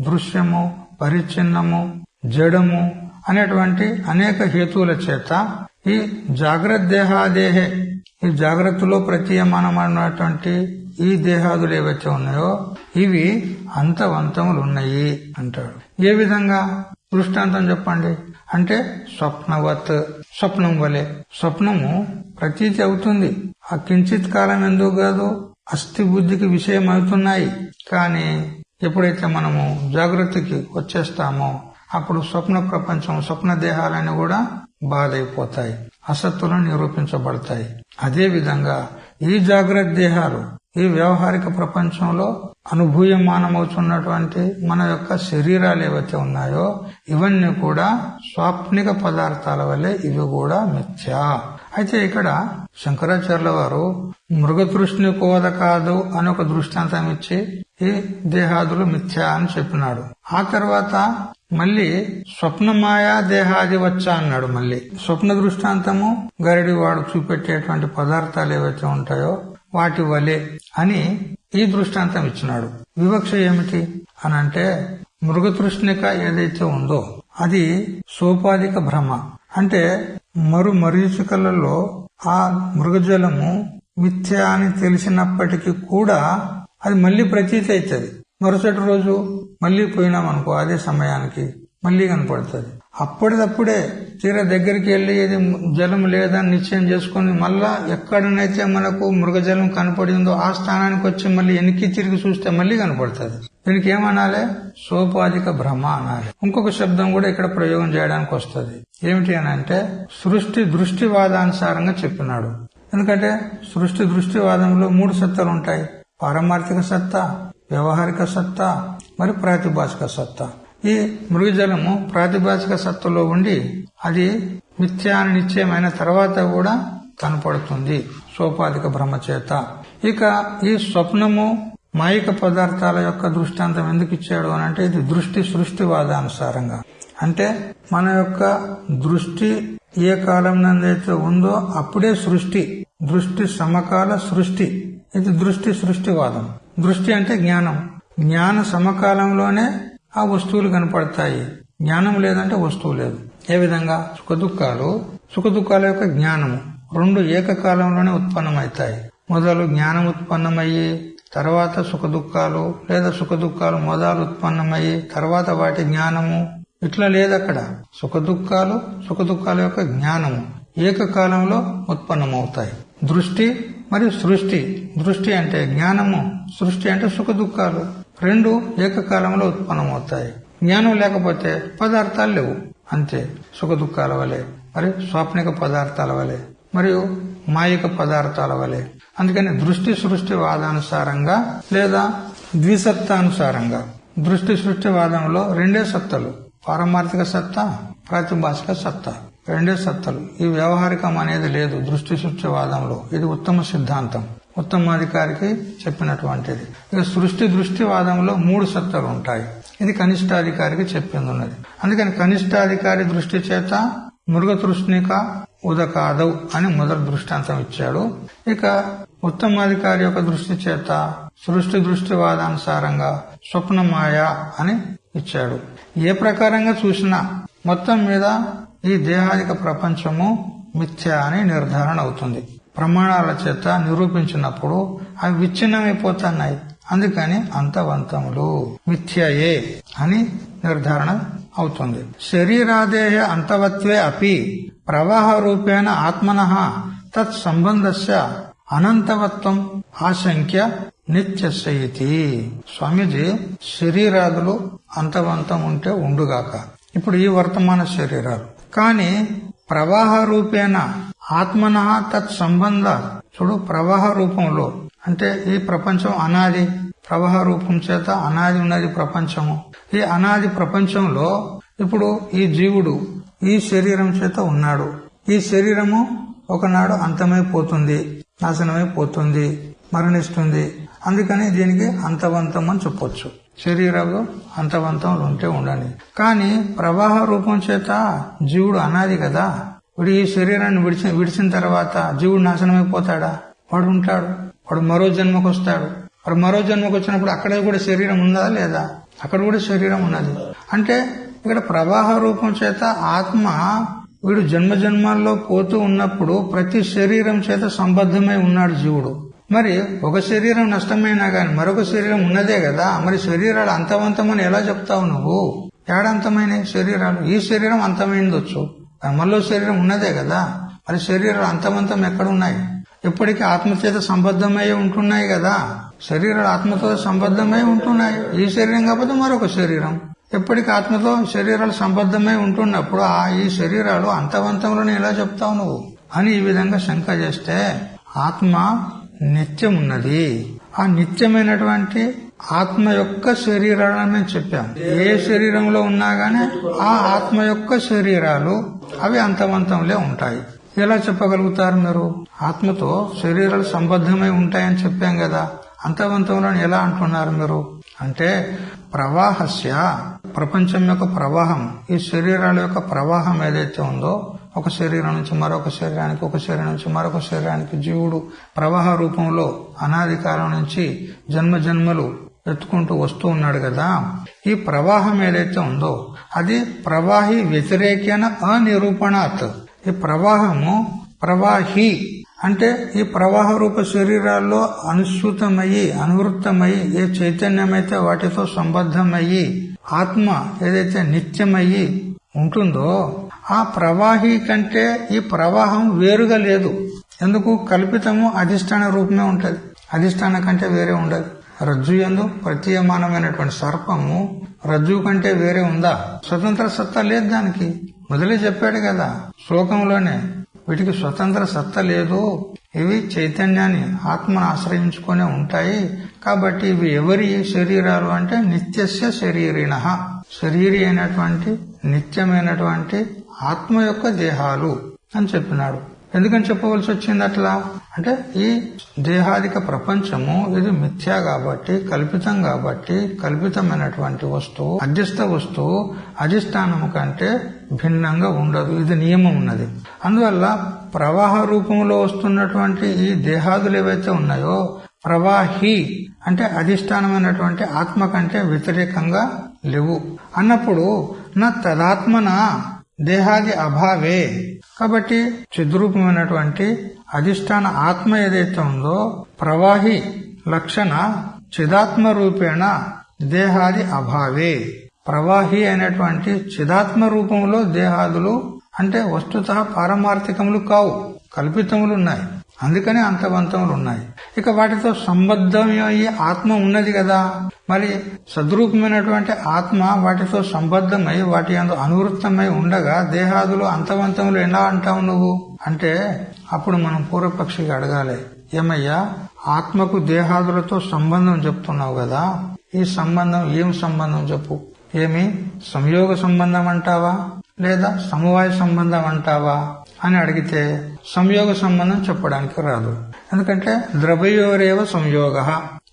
దృశ్యము, పరిచ్ఛిన్నము, జడము అనేటువంటి అనేక హేతువుల చేత ఈ జాగ్రత్త దేహాదేహే, ఈ జాగ్రత్తలో ప్రతీయమానమైనటువంటి ఈ దేహాదులు ఏవైతే ఉన్నాయో ఇవి అంతవంతములు ఉన్నాయి అంటాడు. ఏ విధంగా? దృష్టాంతం చెప్పండి అంటే స్వప్నవత్, స్వప్నం వలె. స్వప్నము ప్రతీతి అవుతుంది. ఆ కించిత్ కాలం ఎందుకు కాదు, అస్థి బుద్ధికి విషయం అవుతున్నాయి. కానీ ఎప్పుడైతే మనము జాగృతికి వచ్చేస్తామో అప్పుడు స్వప్న ప్రపంచం, స్వప్న దేహాలన్నీ కూడా బాధైపోతాయి, అసత్తులను నిరూపించబడతాయి. అదే విధంగా ఈ జాగ్రత్త దేహాలు ఈ వ్యవహారిక ప్రపంచంలో అనుభూయమానమవుతున్నటువంటి మన యొక్క శరీరాలు ఏవైతే ఉన్నాయో ఇవన్నీ కూడా స్వాప్నిక పదార్థాల వల్లే ఇవి కూడా మిథ్యా. అయితే ఇక్కడ శంకరాచార్యుల వారు మృగతృష్ణికోద కాదు అని ఒక దృష్టాంతం ఇచ్చి ఈ దేహాదులు మిథ్యా అని చెప్పినాడు. ఆ తర్వాత మళ్ళీ స్వప్నమాయా దేహాది వచ్చా అన్నాడు. మళ్ళీ స్వప్న దృష్టాంతము గరిడి వాడు చూపెట్టేటువంటి పదార్థాలు ఏవైతే ఉంటాయో వాటి వలె అని ఈ దృష్టాంతం ఇచ్చినాడు. వివక్ష ఏమిటి అనంటే మృగతృష్ణిక ఏదైతే ఉందో అది సోపాధిక భ్రమ. అంటే మరీచికలలో ఆ మృగజలము మిథ్య అని తెలిసినప్పటికీ కూడా అది మళ్లీ ప్రతీతి అవుతుంది. మరుసటి రోజు మళ్లీ పోయినామనుకో అదే సమయానికి మళ్లీ కనపడుతుంది. అప్పటిదప్పుడే తీర దగ్గరికి వెళ్లి ఇది జలం లేదని నిశ్చయం చేసుకుని మళ్ళా ఎక్కడనైతే మనకు మృగజలం కనపడిందో ఆ స్థానానికి వచ్చి మళ్ళీ వెనక్కి తిరిగి చూస్తే మళ్ళీ కనపడుతుంది. దీనికి ఏమనాలి? సోపాధిక భ్రమ అనాలి. ఇంకొక శబ్దం కూడా ఇక్కడ ప్రయోగం చేయడానికి వస్తుంది. ఏమిటి అని అంటే సృష్టి దృష్టివాదానుసారంగా చెప్పినాడు. ఎందుకంటే సృష్టి దృష్టివాదంలో 3 సత్తాలు ఉంటాయి: పారమార్థిక సత్తా, వ్యవహారిక సత్తా, మరి ప్రాతిభాషిక సత్తా. ఈ మృగజలము ప్రాతిభాషిక సత్తలో ఉండి అది మిథ్యాన్ని నిశ్చయమైన తర్వాత కూడా కనపడుతుంది సోపాధిక భ్రమ చేత. ఇక ఈ స్వప్నము మాయిక పదార్థాల యొక్క దృష్టాంతం ఎందుకు ఇచ్చాడు అని అంటే ఇది దృష్టి సృష్టివాదానుసారంగా. అంటే మన యొక్క దృష్టి ఏ కాలం నందైతే ఉందో అప్పుడే సృష్టి. దృష్టి సమకాల సృష్టి. ఇది దృష్టి సృష్టివాదం. దృష్టి అంటే జ్ఞానం. జ్ఞాన సమకాలంలోనే ఆ వస్తువులు కనపడతాయి. జ్ఞానం లేదంటే వస్తువు లేదు. ఏ విధంగా? సుఖదుఖాల యొక్క జ్ఞానము 2 ఏకకాలంలోనే ఉత్పన్నమవుతాయి. మొదలు జ్ఞానం ఉత్పన్నమయ్యి తర్వాత సుఖదుఖాలు, లేదా సుఖదుఖాలు మొదలు ఉత్పన్నమయ్యి తర్వాత వాటి జ్ఞానము. ఇట్లా లేదక్కడ. సుఖదుఖాల యొక్క జ్ఞానము ఏకకాలంలో ఉత్పన్నమవుతాయి. దృష్టి మరియు సృష్టి. దృష్టి అంటే జ్ఞానము, సృష్టి అంటే సుఖదుఖాలు 2 ఏకకాలంలో ఉత్పన్నమవుతాయి. జ్ఞానం లేకపోతే పదార్థాలు లేవు, అంతే. సుఖదుఖాల వలె, మరి స్వాప్నిక పదార్థాల వలె, మరియు మాయిక పదార్థాల వలె. అందుకని దృష్టి సృష్టివాదానుసారంగా లేదా ద్విసత్తానుసారంగా. దృష్టి సృష్టివాదంలో 2 సత్తలు: పారమార్థిక సత్తా, ప్రాతిభాషిక సత్తా. 2 సత్తలు. ఈ వ్యవహారికం అనేది లేదు దృష్టి సృష్టివాదంలో. ఇది ఉత్తమ సిద్ధాంతం, ఉత్తమాధికారికి చెప్పినటువంటిది. ఇక సృష్టి దృష్టివాదంలో 3 సత్తలు ఉంటాయి. ఇది కనిష్టాధికారికి చెప్పింది ఉన్నది. అందుకని కనిష్టాధికారి దృష్టి చేత మృగతృష్ణిక ఉదకాదవ్ అని మొదటి దృష్టాంతం ఇచ్చాడు. ఇక ఉత్తమాధికారి యొక్క దృష్టి చేత సృష్టి దృష్టివాదానుసారంగా స్వప్నమాయ అని ఇచ్చాడు. ఏ ప్రకారంగా చూసినా మొత్తం మీద ఈ దేహాదిక ప్రపంచము మిథ్య అని నిర్ధారణ అవుతుంది. ప్రమాణాల చేత నిరూపించినప్పుడు అవి విచ్ఛిన్నమైపోతున్నాయి. అందుకని అంతవంతములు మిథ్యయే అని నిర్ధారణ అవుతుంది. శరీరాదేహ అంతవత్వే అపి ప్రవాహ రూపేణ ఆత్మనః తత్ సంబంధస్య అనంతవత్వం ఆశంక్య నిత్యస్య ఇతి. స్వామీజీ, శరీరాదులు అంతవంతం ఉంటే ఉండుగాక. ఇప్పుడు ఈ వర్తమాన శరీరాలు కానీ ప్రవాహ రూపేణ ఆత్మనః తత్ సంబంధ. చూడు, ప్రవాహ రూపంలో అంటే ఈ ప్రపంచం అనాది. ప్రవాహ రూపం చేత అనాది ఉన్నది ప్రపంచము. ఈ అనాది ప్రపంచంలో ఇప్పుడు ఈ జీవుడు ఈ శరీరం చేత ఉన్నాడు. ఈ శరీరము ఒకనాడు అంతమైపోతుంది, నాశనమైపోతుంది, మరణిస్తుంది. అందుకని దీనికి అంతవంతం అని చెప్పొచ్చు. శరీరంలో అంతవంతములు ఉంటే ఉండని. కానీ ప్రవాహ రూపం చేత జీవుడు అనాది కదా. ఇప్పుడు ఈ శరీరాన్ని విడిచిన తర్వాత జీవుడు నాశనమైపోతాడా? వాడు ఉంటాడు. వాడు మరో జన్మకు వస్తాడు. వాడు మరో జన్మకు వచ్చినప్పుడు అక్కడ కూడా శరీరం ఉందా లేదా? అక్కడ కూడా శరీరం ఉన్నది. అంటే ఇక్కడ ప్రవాహ రూపం చేత ఆత్మ వీడు జన్మ జన్మాల్లో పోతూ ఉన్నప్పుడు ప్రతి శరీరం చేత సంబద్ధమై ఉన్నాడు జీవుడు. మరి ఒక శరీరం నష్టమైనా గాని మరొక శరీరం ఉన్నదే కదా. మరి శరీరాలు అంతవంతమని ఎలా చెప్తావు నువ్వు? ఏడంతమైన శరీరాలు. ఈ శరీరం అంతమైందొచ్చు, మళ్ళీ శరీరం ఉన్నదే కదా. మరి శరీరాలు అంతవంతం ఎక్కడున్నాయి? ఎప్పటికీ ఆత్మచేత సంబద్ధమై ఉంటున్నాయి కదా. శరీరాలు ఆత్మతో సంబద్ధమై ఉంటున్నాయి. ఈ శరీరం కాకపోతే మరొక శరీరం. ఎప్పటికీ ఆత్మతో శరీరాలు సంబద్ధమై ఉంటున్నప్పుడు ఈ శరీరాలు అంతవంతంలోనే ఎలా చెప్తావు నువ్వు అని ఈ విధంగా శంక చేస్తే ఆత్మ నిత్యం ఉన్నది. ఆ నిత్యమైనటువంటి ఆత్మ యొక్క శరీరాలను మేము చెప్పాం. ఏ శరీరంలో ఉన్నా గానీ ఆ ఆత్మ యొక్క శరీరాలు అవి అంతవంతంలో ఉంటాయి. ఎలా చెప్పగలుగుతారు మీరు? ఆత్మతో శరీరాలు సంబద్ధమై ఉంటాయని చెప్పాం కదా, అంతవంతంలో ఎలా అంటున్నారు మీరు అంటే ప్రవాహస్య, ప్రపంచం యొక్క ప్రవాహం, ఈ శరీరాల యొక్క ప్రవాహం ఏదైతే ఉందో ఒక శరీరం నుంచి మరొక శరీరానికి, ఒక శరీరం నుంచి మరొక శరీరానికి జీవుడు ప్రవాహ రూపంలో అనాది కాలం నుంచి జన్మ జన్మలు ఎత్తుకుంటూ వస్తూ ఉన్నాడు కదా. ఈ ప్రవాహం ఏదైతే ఉందో అది ప్రవాహి వ్యతిరేకేన అనిరూపణాత్. ఈ ప్రవాహము ప్రవాహి అంటే ఈ ప్రవాహ రూప శరీరాల్లో అనుసూతమయ్యి అనువృత్తమయ్యి ఏ చైతన్యమైతే వాటితో సంబద్ధమయ్యి ఆత్మ ఏదైతే నిత్యమయ్యి ఉంటుందో ఆ ప్రవాహి కంటే ఈ ప్రవాహం వేరుగా లేదు. ఎందుకు? కల్పితము అధిష్టాన రూపమే ఉంటది, అధిష్టానం కంటే వేరే ఉండదు. రజ్జు యందు ప్రతీయమానమైనటువంటి సర్పము రజ్జు కంటే వేరే ఉందా? స్వతంత్ర సత్తా లేదు దానికి. మొదలే చెప్పాడు కదా శ్లోకంలోనే, వీటికి స్వతంత్ర సత్తా లేదు, ఇవి చైతన్యాన్ని ఆత్మను ఆశ్రయించుకునే ఉంటాయి. కాబట్టి ఇవి ఎవరి శరీరాలు అంటే నిత్యస్య శరీరిణ, శరీరి అయినటువంటి నిత్యమైనటువంటి ఆత్మ యొక్క దేహాలు అని చెప్పినాడు. ఎందుకని చెప్పవలసి వచ్చింది అట్లా అంటే ఈ దేహాదిక ప్రపంచము ఇది మిథ్యా కాబట్టి, కల్పితం కాబట్టి, కల్పితమైనటువంటి వస్తువు అధ్యస్థ వస్తువు అధిష్టానము కంటే భిన్నంగా ఉండదు. ఇది నియమం ఉన్నది. అందువల్ల ప్రవాహ రూపంలో వస్తున్నటువంటి ఈ దేహాదులు ఏవైతే ఉన్నాయో ప్రవాహి అంటే అధిష్టానమైనటువంటి ఆత్మ కంటే వ్యతిరేకంగా లేవు అన్నప్పుడు నా తదాత్మన దేహాది అభావే. కాబట్టి చిద్రూపమైనటువంటి అధిష్టాన ఆత్మ ఏదైతే ఉందో ప్రవాహి లక్షణ చిదాత్మ రూపేణ దేహాది అభావే. ప్రవాహి అయినటువంటి చిదాత్మ రూపంలో దేహాదులు అంటే వస్తుత పారమార్థికములు కావు, కల్పితములు ఉన్నాయి. అందుకనే అంతవంతములు ఉన్నాయి. ఇక వాటితో సంబద్ధమయ్యి ఆత్మ ఉన్నది కదా, మరి సద్రూపమైనటువంటి ఆత్మ వాటితో సంబద్ధమై వాటి యందు అనువృత్తమై ఉండగా దేహాదులు అంతవంతములు ఎలా అంటావు నువ్వు అంటే, అప్పుడు మనం పూర్వపక్షిగా అడగాలి, ఏమయ్యా ఆత్మకు దేహాదులతో సంబంధం చెప్తున్నావు కదా, ఈ సంబంధం ఏం సంబంధం చెప్పు? ఏమి సంయోగ సంబంధం అంటావా లేదా సమవాయ సంబంధం అంటావా అని అడిగితే సంయోగ సంబంధం చెప్పడానికి రాదు. ఎందుకంటే ద్రవ్యోరేవ సంయోగ,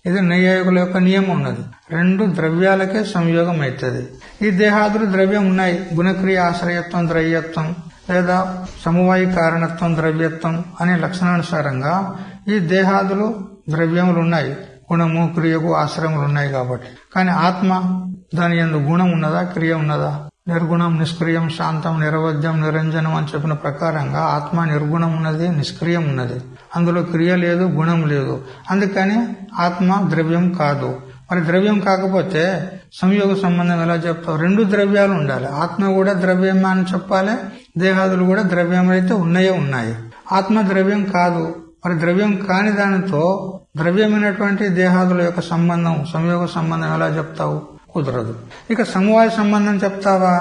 ఇది నైయాయికుల యొక్క నియమం ఉన్నది. రెండు ద్రవ్యాలకే సంయోగం అవుతుంది. ఈ దేహాదులు ద్రవ్యం ఉన్నాయి, గుణక్రియ ఆశ్రయత్వం ద్రవ్యత్వం లేదా సమవాయ కారణత్వం ద్రవ్యత్వం అనే లక్షణానుసారంగా ఈ దేహాదులు ద్రవ్యములు ఉన్నాయి, గుణము క్రియకు ఆశ్రయములు ఉన్నాయి కాబట్టి. కానీ ఆత్మ దాని యందు గుణం ఉన్నదా, క్రియ ఉన్నదా? నిర్గుణం, నిష్క్రియం, శాంతం, నిరవధ్యం, నిరంజనం అని చెప్పిన ప్రకారంగా ఆత్మ నిర్గుణం ఉన్నది, నిష్క్రియం ఉన్నది, అందులో క్రియ లేదు, గుణం లేదు. అందుకని ఆత్మ ద్రవ్యం కాదు. మరి ద్రవ్యం కాకపోతే సంయోగ సంబంధం ఎలా చెప్తావు? రెండు ద్రవ్యాలు ఉండాలి. ఆత్మ కూడా ద్రవ్యమా అని చెప్పాలి, దేహాదులు కూడా ద్రవ్యమైతే ఉన్నాయే ఉన్నాయి. ఆత్మ ద్రవ్యం కాదు. మరి ద్రవ్యం కాని దానితో ద్రవ్యమైనటువంటి దేహాదుల యొక్క సంబంధం సంయోగ సంబంధం ఎలా చెప్తావు? కుదరదు. ఇక సమవాయ సంబంధం చెప్తావా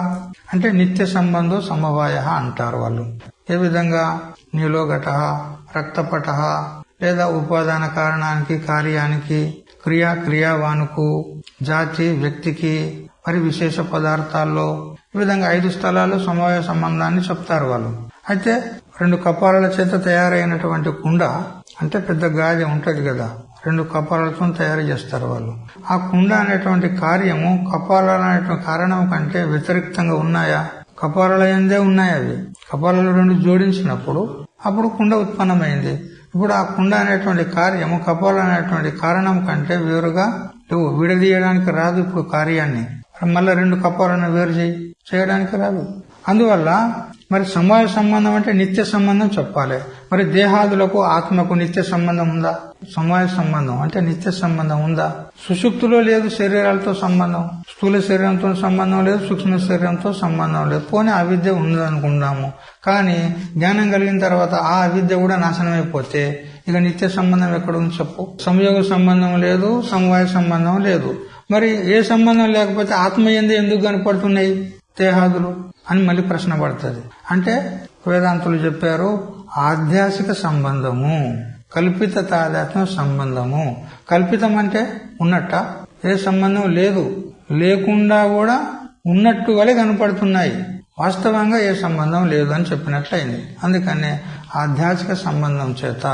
అంటే నిత్య సంబంధం సమవాయ అంటారు వాళ్ళు. ఏ విధంగా? నీలో ఘట, రక్తపట లేదా ఉపాదాన కారణానికి కార్యానికి, క్రియావానుకు, జాతి వ్యక్తికి, మరి విశేష పదార్థాల్లో ఈ విధంగా 5 స్థలాల్లో సమవాయ సంబంధాన్ని చెప్తారు వాళ్ళు. అయితే 2 కపాలాల చేత తయారైనటువంటి కుండ అంటే పెద్ద గాజ ఉంటది కదా, 2 కపాలాలతో తయారు చేస్తారు వాళ్ళు. ఆ కుండ అనేటువంటి కార్యము కపాలాల అనేటువంటి కారణం కంటే వ్యతిరేక్తంగా ఉన్నాయా? కపాలాల యందే ఉన్నాయి అవి. కపాలాలు 2 జోడించినప్పుడు అప్పుడు కుండ ఉత్పన్నమైంది. ఇప్పుడు ఆ కుండ అనేటువంటి కార్యము కపాల అనేటువంటి కారణం కంటే వేరుగా లేవు, విడదీయడానికి రాదు. ఇప్పుడు కార్యాన్ని మళ్ళా 2 కపాలను వేరు చేయడానికి రాదు. అందువల్ల మరి సమవాయ సంబంధం అంటే నిత్య సంబంధం చెప్పాలి. మరి దేహాదులకు ఆత్మకు నిత్య సంబంధం ఉందా? సమవాయ సంబంధం అంటే నిత్య సంబంధం ఉందా? సుషుప్తిలో లేదు శరీరాలతో సంబంధం, స్థూల శరీరంతో సంబంధం లేదు, సూక్ష్మ శరీరంతో సంబంధం లేదు. పోనీ అవిద్య ఉందనుకుందాము, కానీ జ్ఞానం కలిగిన తర్వాత ఆ అవిద్య కూడా నాశనం అయిపోతే ఇక నిత్య సంబంధం ఎక్కడ ఉంది చెప్పు? సంయోగ సంబంధం లేదు, సమవాయ సంబంధం లేదు. మరి ఏ సంబంధం లేకపోతే ఆత్మయందు ఎందుకు కనపడుతున్నాయి దేహాదులు అని మళ్ళీ ప్రశ్న పడుతుంది. అంటే వేదాంతులు చెప్పారు, ఆధ్యాసిక సంబంధము, కల్పిత తాదాత్మ్య సంబంధము. కల్పితం అంటే ఉన్నట్ట, ఏ సంబంధం లేదు, లేకుండా కూడా ఉన్నట్టు వలె కనపడుతున్నాయి, వాస్తవంగా ఏ సంబంధం లేదు అని చెప్పినట్లయింది. అందుకనే ఆధ్యాత్మిక సంబంధం చేత,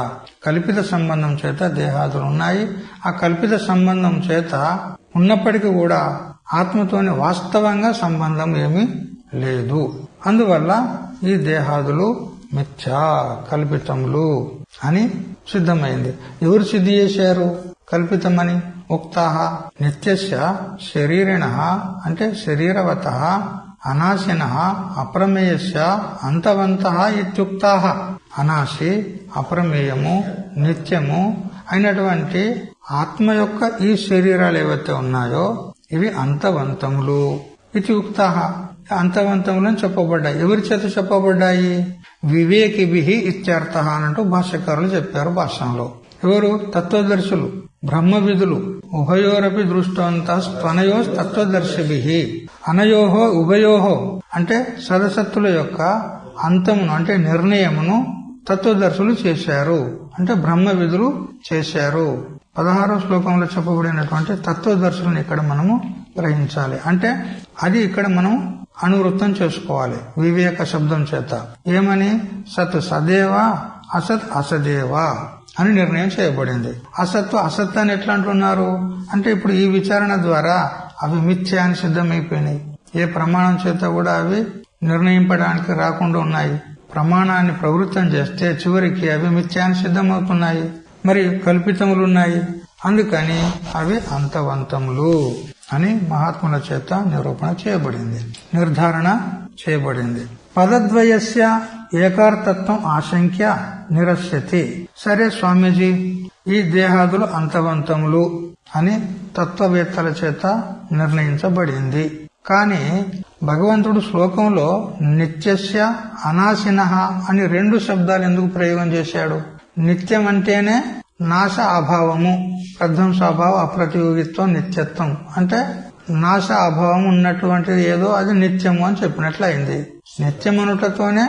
కల్పిత సంబంధం చేత దేహాదులు ఉన్నాయి. ఆ కల్పిత సంబంధం చేత ఉన్నప్పటికీ కూడా ఆత్మతోని వాస్తవంగా సంబంధం ఏమీ లేదు. అందువల్ల ఈ దేహాదులు మిథ్యా, కల్పితములు అని సిద్ధమైంది. ఎవరు సిద్ధి చేశారు కల్పితమని? ఉక్తాః నిత్యస్య శరీరిణః అంటే శరీరవతః అనాశినః అప్రమేయస్య అంతవంతః ఇత్యుక్తాః. అనాశి, అప్రమేయము, నిత్యము అయినటువంటి ఆత్మ యొక్క ఈ శరీరాలు ఏవైతే ఉన్నాయో ఇవి అంతవంతములు. ఇది ఉక్తాః అంతవంతములను చెప్పబడ్డాయి. ఎవరి చేత చెప్పబడ్డాయి? వివేకిభిః ఇత్యర్థః అనంటూ భాష్యకారులు చెప్పారు భాష్యంలో. ఎవరు? తత్వదర్శులు, బ్రహ్మవిధులు. ఉభయోరపి దృష్టవంతః త్వనయో తత్వదర్శిభిః. అనయోహో ఉభయోహో అంటే సదసత్తుల యొక్క అంతమును అంటే నిర్ణయమును తత్వదర్శులు చేశారు, అంటే బ్రహ్మవిధులు చేశారు. 16వ శ్లోకంలో చెప్పబడినటువంటి తత్వదర్శులను ఇక్కడ మనము గ్రహించాలి. అంటే అది ఇక్కడ మనం అనువృత్తం చేసుకోవాలి వివేక శబ్దం చేత. ఏమని? సత్ సదేవ, అసత్ అసదేవ అని నిర్ణయం చేయబడింది. అసత్తు అసత్ అని ఎట్లా అంటున్నారు అంటే ఇప్పుడు ఈ విచారణ ద్వారా అవి మిథ్య అని సిద్ధమైపోయినాయి. ఏ ప్రమాణం చేత కూడా అవి నిర్ణయింపడానికి రాకుండా ఉన్నాయి. ప్రమాణాన్ని ప్రవృత్తం చేస్తే చివరికి అవి మిథ్యాన్ని సిద్ధమవుతున్నాయి. మరి కల్పితములున్నాయి, అందుకని అవి అంతవంతములు అని మహాత్ముల చేత నిరూపణ చేయబడింది, నిర్ధారణ చేయబడింది. పదద్వయస్య ఏకార్థత్వం ఆశంక్య నిరస్యతి. సరే స్వామీజీ, ఈ దేహాదులు అంతవంతములు అని తత్వవేత్తల చేత నిర్ణయించబడింది. కానీ భగవంతుడు శ్లోకంలో నిత్యస్య అనాశినః అని 2 శబ్దాలు ఎందుకు ప్రయోగం చేశాడు? నిత్యం అంటేనే నాశ అభావము, ప్రధ్వంసాభావ అప్రతియోగిత్వం, నిత్యత్వం అంటే నాశ అభావం ఉన్నటువంటిది ఏదో అది నిత్యము అని చెప్పినట్లయింది. నిత్యం అనుటతోనే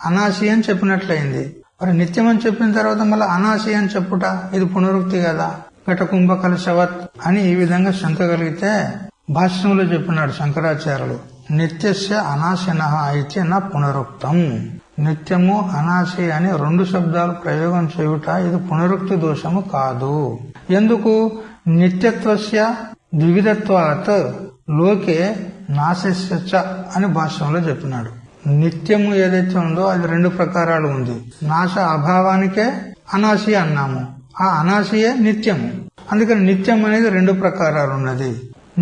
అనాశి అని చెప్పినట్లయింది. మరి నిత్యం అని చెప్పిన తర్వాత మళ్ళీ అనాశి అని చెప్పుట ఇది పునరుక్తి కదా. ఘట కుంభ కలశవత్ అని ఈ విధంగా శంకగలిగితే భాష్యంలో చెప్పినాడు శంకరాచార్యులు, నిత్యస్య అనాశినః అయితే నా పునరుక్తం. నిత్యము అనాశి అని 2 శబ్దాలు ప్రయోగం చేయుట ఇది పునరుక్తి దోషము కాదు. ఎందుకు? నిత్యత్వస్య ద్విధత్వాత్ లోకే నాశస్య చ అని భాష్యంలో చెప్పినాడు. నిత్యము ఏదైతే ఉందో అది 2 ప్రకారాలు ఉంది. నాశ అభావానికే అనాశి అన్నాము, ఆ అనాశియే నిత్యము. అందుకని నిత్యం అనేది 2 ప్రకారాలు ఉన్నది.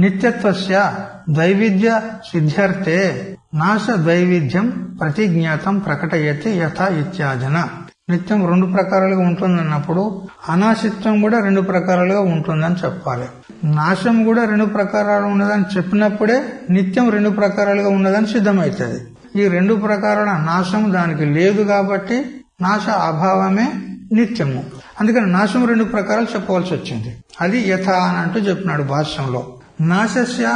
నిత్యత్వస్య ద్వైవిధ్య సిద్ధ్యర్థే నాశ ద్వైవిధ్యం ప్రతిజ్ఞాతం ప్రకటయతి యథా ఇత్యాజన. నిత్యం 2 ప్రకారాలుగా ఉంటుందన్నప్పుడు అనాశిత్వం కూడా 2 ప్రకారాలుగా ఉంటుందని చెప్పాలి. నాశం కూడా 2 ప్రకారాలు ఉన్నదని చెప్పినప్పుడే నిత్యం 2 ప్రకారాలుగా ఉన్నదని సిద్ధమవుతుంది. ఈ 2 ప్రకారాల నాశం దానికి లేదు కాబట్టి నాశ అభావమే నిత్యము. అందుకని నాశం 2 ప్రకారాలు చెప్పవలసి వచ్చింది. అది యథా అని అంటూ చెప్పినాడు భాష్యంలో. నాశస్య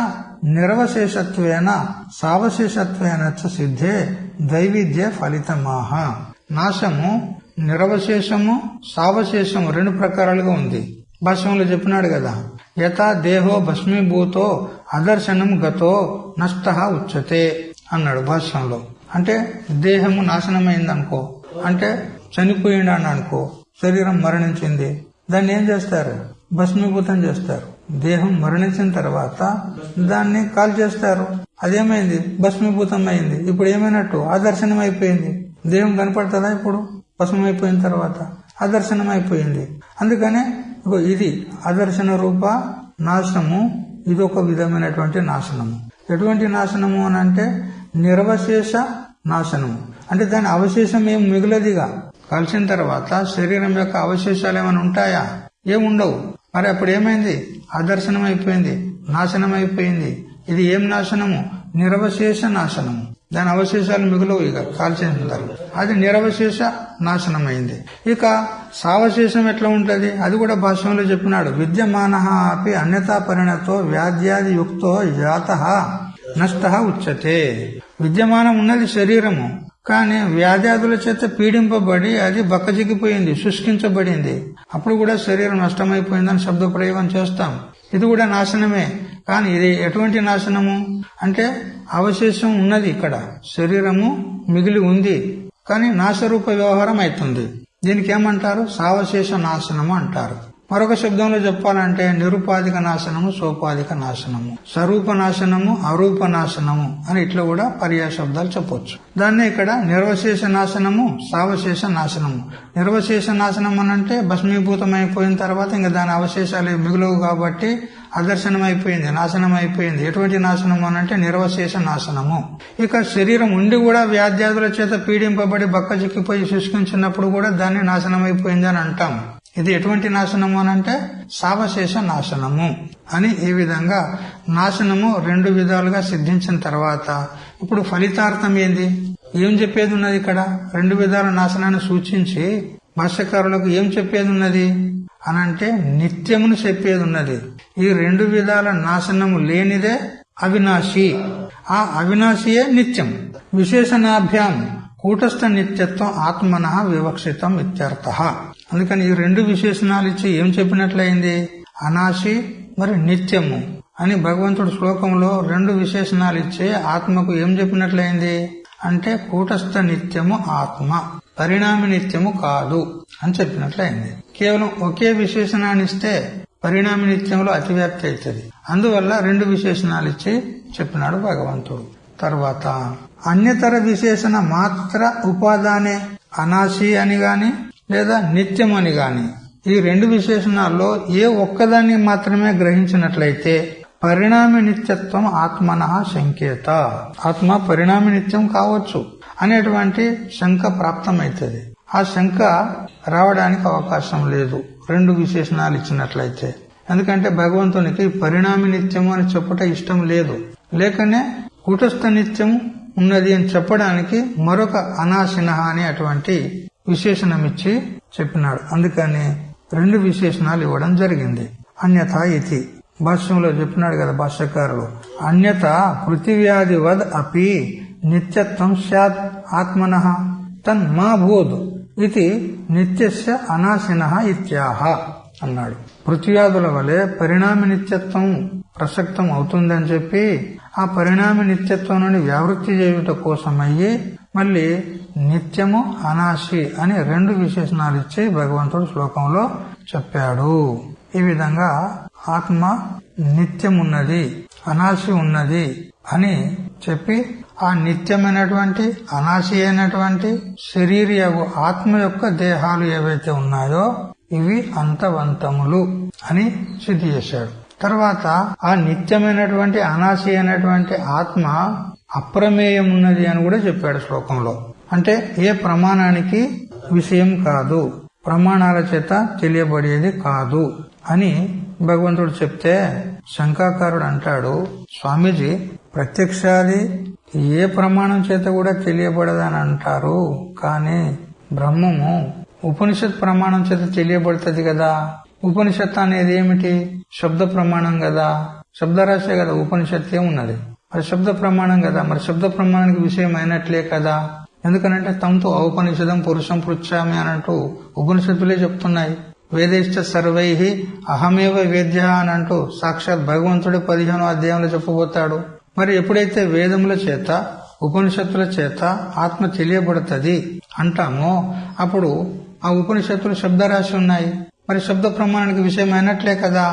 నిరవశేషత్వేన సావశేషత్వేన చ సిద్ధే ద్వైవిధ్య ఫలితమాహ. నాశము నిరవశేషము సావశేషము 2 ప్రకారాలుగా ఉంది. భాష్యంలో చెప్పినాడు కదా, యథా దేహో భస్మీభూతో అదర్శనం గతో నష్టః ఉచ్యతే అన్నాడు భాష్యంలో. అంటే దేహము నాశనమైందనుకో, అంటే చనిపోయిందని అనుకో, శరీరం మరణించింది, దాన్ని ఏం చేస్తారు? భస్మీభూతం చేస్తారు. దేహం మరణించిన తర్వాత దాన్ని కాల్ చేస్తారు. అదేమైంది? భస్మీభూతం అయింది. ఇప్పుడు ఏమైనట్టు? ఆదర్శనం అయిపోయింది. దేహం కనపడుతుందా? ఇప్పుడు భస్మైపోయిన తర్వాత ఆదర్శనం అయిపోయింది. అందుకనే ఇది అదర్శన రూప నాశనము. ఇదొక విధమైనటువంటి నాశనము. ఎటువంటి నాశనము అని అంటే నిరవశేష నాశనము. అంటే దాని అవశేషం ఏం మిగులదిగా. కాల్చిన తర్వాత శరీరం యొక్క అవశేషాలు ఏమైనా ఉంటాయా? ఏముండవు. మరి అప్పుడు ఏమైంది? ఆదర్శనం అయిపోయింది, నాశనం అయిపోయింది. ఇది ఏం నాశనము? నిరవశేష నాశనము. దాని అవశేషాలు మిగులవు ఇక కాల్చిన తర్వాత. అది నిరవశేష నాశనమైంది. ఇక సావశేషం ఎట్లా ఉంటది? అది కూడా భాష్యంలో చెప్పినాడు. విద్యమానః అపి అన్యతా పరిణతో వ్యాధ్యాది యుక్తో జాతః నష్టః ఉచ్యతే. విద్యమానం ఉన్నది శరీరము, కానీ వ్యాధ్యాదుల చేత పీడింపబడి అది బక్కజిగిపోయింది, శుష్కించబడింది. అప్పుడు కూడా శరీరం నష్టమైపోయిందని శబ్ద ప్రయోగం చేస్తాం. ఇది కూడా నాశనమే. కానీ ఇది ఎటువంటి నాశనము అంటే అవశేషం ఉన్నది, ఇక్కడ శరీరము మిగిలి ఉంది, కానీ నాశరూప వ్యవహారం అవుతుంది. దీనికి ఏమంటారు? సావశేష నాశనము అంటారు. మరొక శబ్దంలో చెప్పాలంటే నిరుపాధిక నాశనము, సోపాధిక నాశనము, స్వరూప నాశనము, అరూప నాశనము అని ఇట్లా కూడా పర్యాయ శబ్దాలు చెప్పొచ్చు. దాన్నే ఇక్కడ నిర్వశేష నాశనము, సావశేష నాశనము. నిర్వశేష నాశనం అనంటే భస్మీభూతమైపోయిన తర్వాత ఇంకా దాని అవశేషాలు మిగులవు కాబట్టి అదర్శనం అయిపోయింది, నాశనం అయిపోయింది. ఎటువంటి నాశనం అనంటే నిర్వశేష నాశనము. ఇక శరీరం ఉండి కూడా వ్యాధ్యాదుల చేత పీడింపబడి బక్క చిక్కిపోయి శుష్కించినప్పుడు కూడా దాన్ని నాశనం అయిపోయింది అని అంటాం. ఇది ఎటువంటి నాశనము అనంటే సావశేష నాశనము అని. ఈ విధంగా నాశనము 2 విధాలుగా సిద్ధించిన తర్వాత ఇప్పుడు ఫలితార్థం ఏంది? ఏం చెప్పేది ఉన్నది ఇక్కడ? రెండు విధాల నాశనాన్ని సూచించి భాష్యకారులకు ఏం చెప్పేది ఉన్నది అనంటే నిత్యమును చెప్పేది ఉన్నది. ఈ రెండు విధాల నాశనము లేనిదే అవినాశి, ఆ అవినాశియే నిత్యం. విశేషణాభ్యాం కూటస్థ నిత్యత్వం ఆత్మనః వివక్షితం ఇత్యర్థః. అందుకని ఈ రెండు విశేషణాలు ఇచ్చి ఏం చెప్పినట్లయింది? అనాశి మరి నిత్యము అని భగవంతుడు శ్లోకంలో రెండు విశేషణాలు ఇచ్చి ఆత్మకు ఏం చెప్పినట్లయింది అంటే కూటస్థ నిత్యము ఆత్మ, పరిణామి నిత్యము కాదు అని చెప్పినట్లయింది. కేవలం ఒకే విశేషణాన్ని ఇస్తే పరిణామి నిత్యంలో అతివ్యాప్తి అవుతుంది. అందువల్ల రెండు విశేషణాలు ఇచ్చి చెప్పినాడు భగవంతుడు. తర్వాత అన్యతర విశేషణ మాత్ర ఉపాదానే అనాశి అని గాని లేదా నిత్యం అని గాని ఈ రెండు విశేషణాల్లో ఏ ఒక్కదాన్ని మాత్రమే గ్రహించినట్లయితే పరిణామి నిత్యత్వం ఆత్మనః శంకేత, ఆత్మ పరిణామి నిత్యం కావచ్చు అనేటువంటి శంక ప్రాప్తమైతుంది. ఆ శంక రావడానికి అవకాశం లేదు రెండు విశేషణాలు ఇచ్చినట్లయితే. ఎందుకంటే భగవంతునికి పరిణామి నిత్యము అని చెప్పుట ఇష్టం లేదు. లేకనే కూటస్థ నిత్యం ఉన్నది అని చెప్పడానికి మరొక అనాశిన అనే అటువంటి విశేషణమిచ్చి చెప్పినాడు. అందుకని రెండు విశేషణాలు ఇవ్వడం జరిగింది. అన్యథ ఇతి భాష్యంలో చెప్పినాడు కదా భాష్యకారులు, అన్యత పృథివ్యాదివద్ అపి నిత్యత్వం స్యాత్ ఆత్మనః తన్ మా భూద్ ఇది నిత్యస్య అనాశినః ఇత్యాహ అన్నాడు. పృథ్వ్యాదుల వలె పరిణామి నిత్యత్వం ప్రసక్తం అవుతుందని చెప్పి ఆ పరిణామి నిత్యత్వం నుండి వ్యావృత్తి చేయుట కోసమయ్యి మళ్ళీ నిత్యము అనాశి అని రెండు విశేషణాలు ఇచ్చి భగవంతుడు శ్లోకంలో చెప్పాడు. ఈ విధంగా ఆత్మ నిత్యమున్నది, అనాశి ఉన్నది అని చెప్పి ఆ నిత్యమైనటువంటి అనాశి అయినటువంటి శరీరయగు ఆత్మ యొక్క దేహాలు ఏవైతే ఉన్నాయో ఇవి అంతవంతములు అని సిద్ధి చేశాడు. తర్వాత ఆ నిత్యమైనటువంటి అనాశి అయినటువంటి ఆత్మ అప్రమేయం ఉన్నది అని కూడా చెప్పాడు శ్లోకంలో. అంటే ఏ ప్రమాణానికి విషయం కాదు, ప్రమాణాల చేత తెలియబడేది కాదు అని భగవంతుడు చెప్తే శంకాకారుడు అంటాడు, స్వామీజీ ప్రత్యక్షాది ఏ ప్రమాణం చేత కూడా తెలియబడదని అంటారు, కానీ బ్రహ్మము ఉపనిషత్ ప్రమాణం చేత తెలియబడుతుంది కదా. ఉపనిషత్ అనేది ఏమిటి? శబ్ద ప్రమాణం కదా, శబ్దరాశే కదా ఉపనిషత్తు ఏమున్నది, అది శబ్ద ప్రమాణం కదా. మరి శబ్ద ప్రమాణానికి విషయం అయినట్లే కదా. ఎందుకనంటే తంతు ఔపనిషదం పురుషం పృచ్ఛామి అనంటూ ఉపనిషత్తులే చెప్తున్నాయి. వేదేశ్చ సర్వైహి అహమేవ వేద్య అని అంటూ సాక్షాత్ భగవంతుడి 15వ అధ్యాయంలో చెప్పబోతాడు. మరి ఎప్పుడైతే వేదముల చేత ఉపనిషత్తుల చేత ఆత్మ తెలియబడుతుంది అంటామో అప్పుడు ఆ ఉపనిషత్తులు శబ్దరాశి ఉన్నాయి, మరి శబ్ద ప్రమాణానికి విషయం అయినట్లే కదా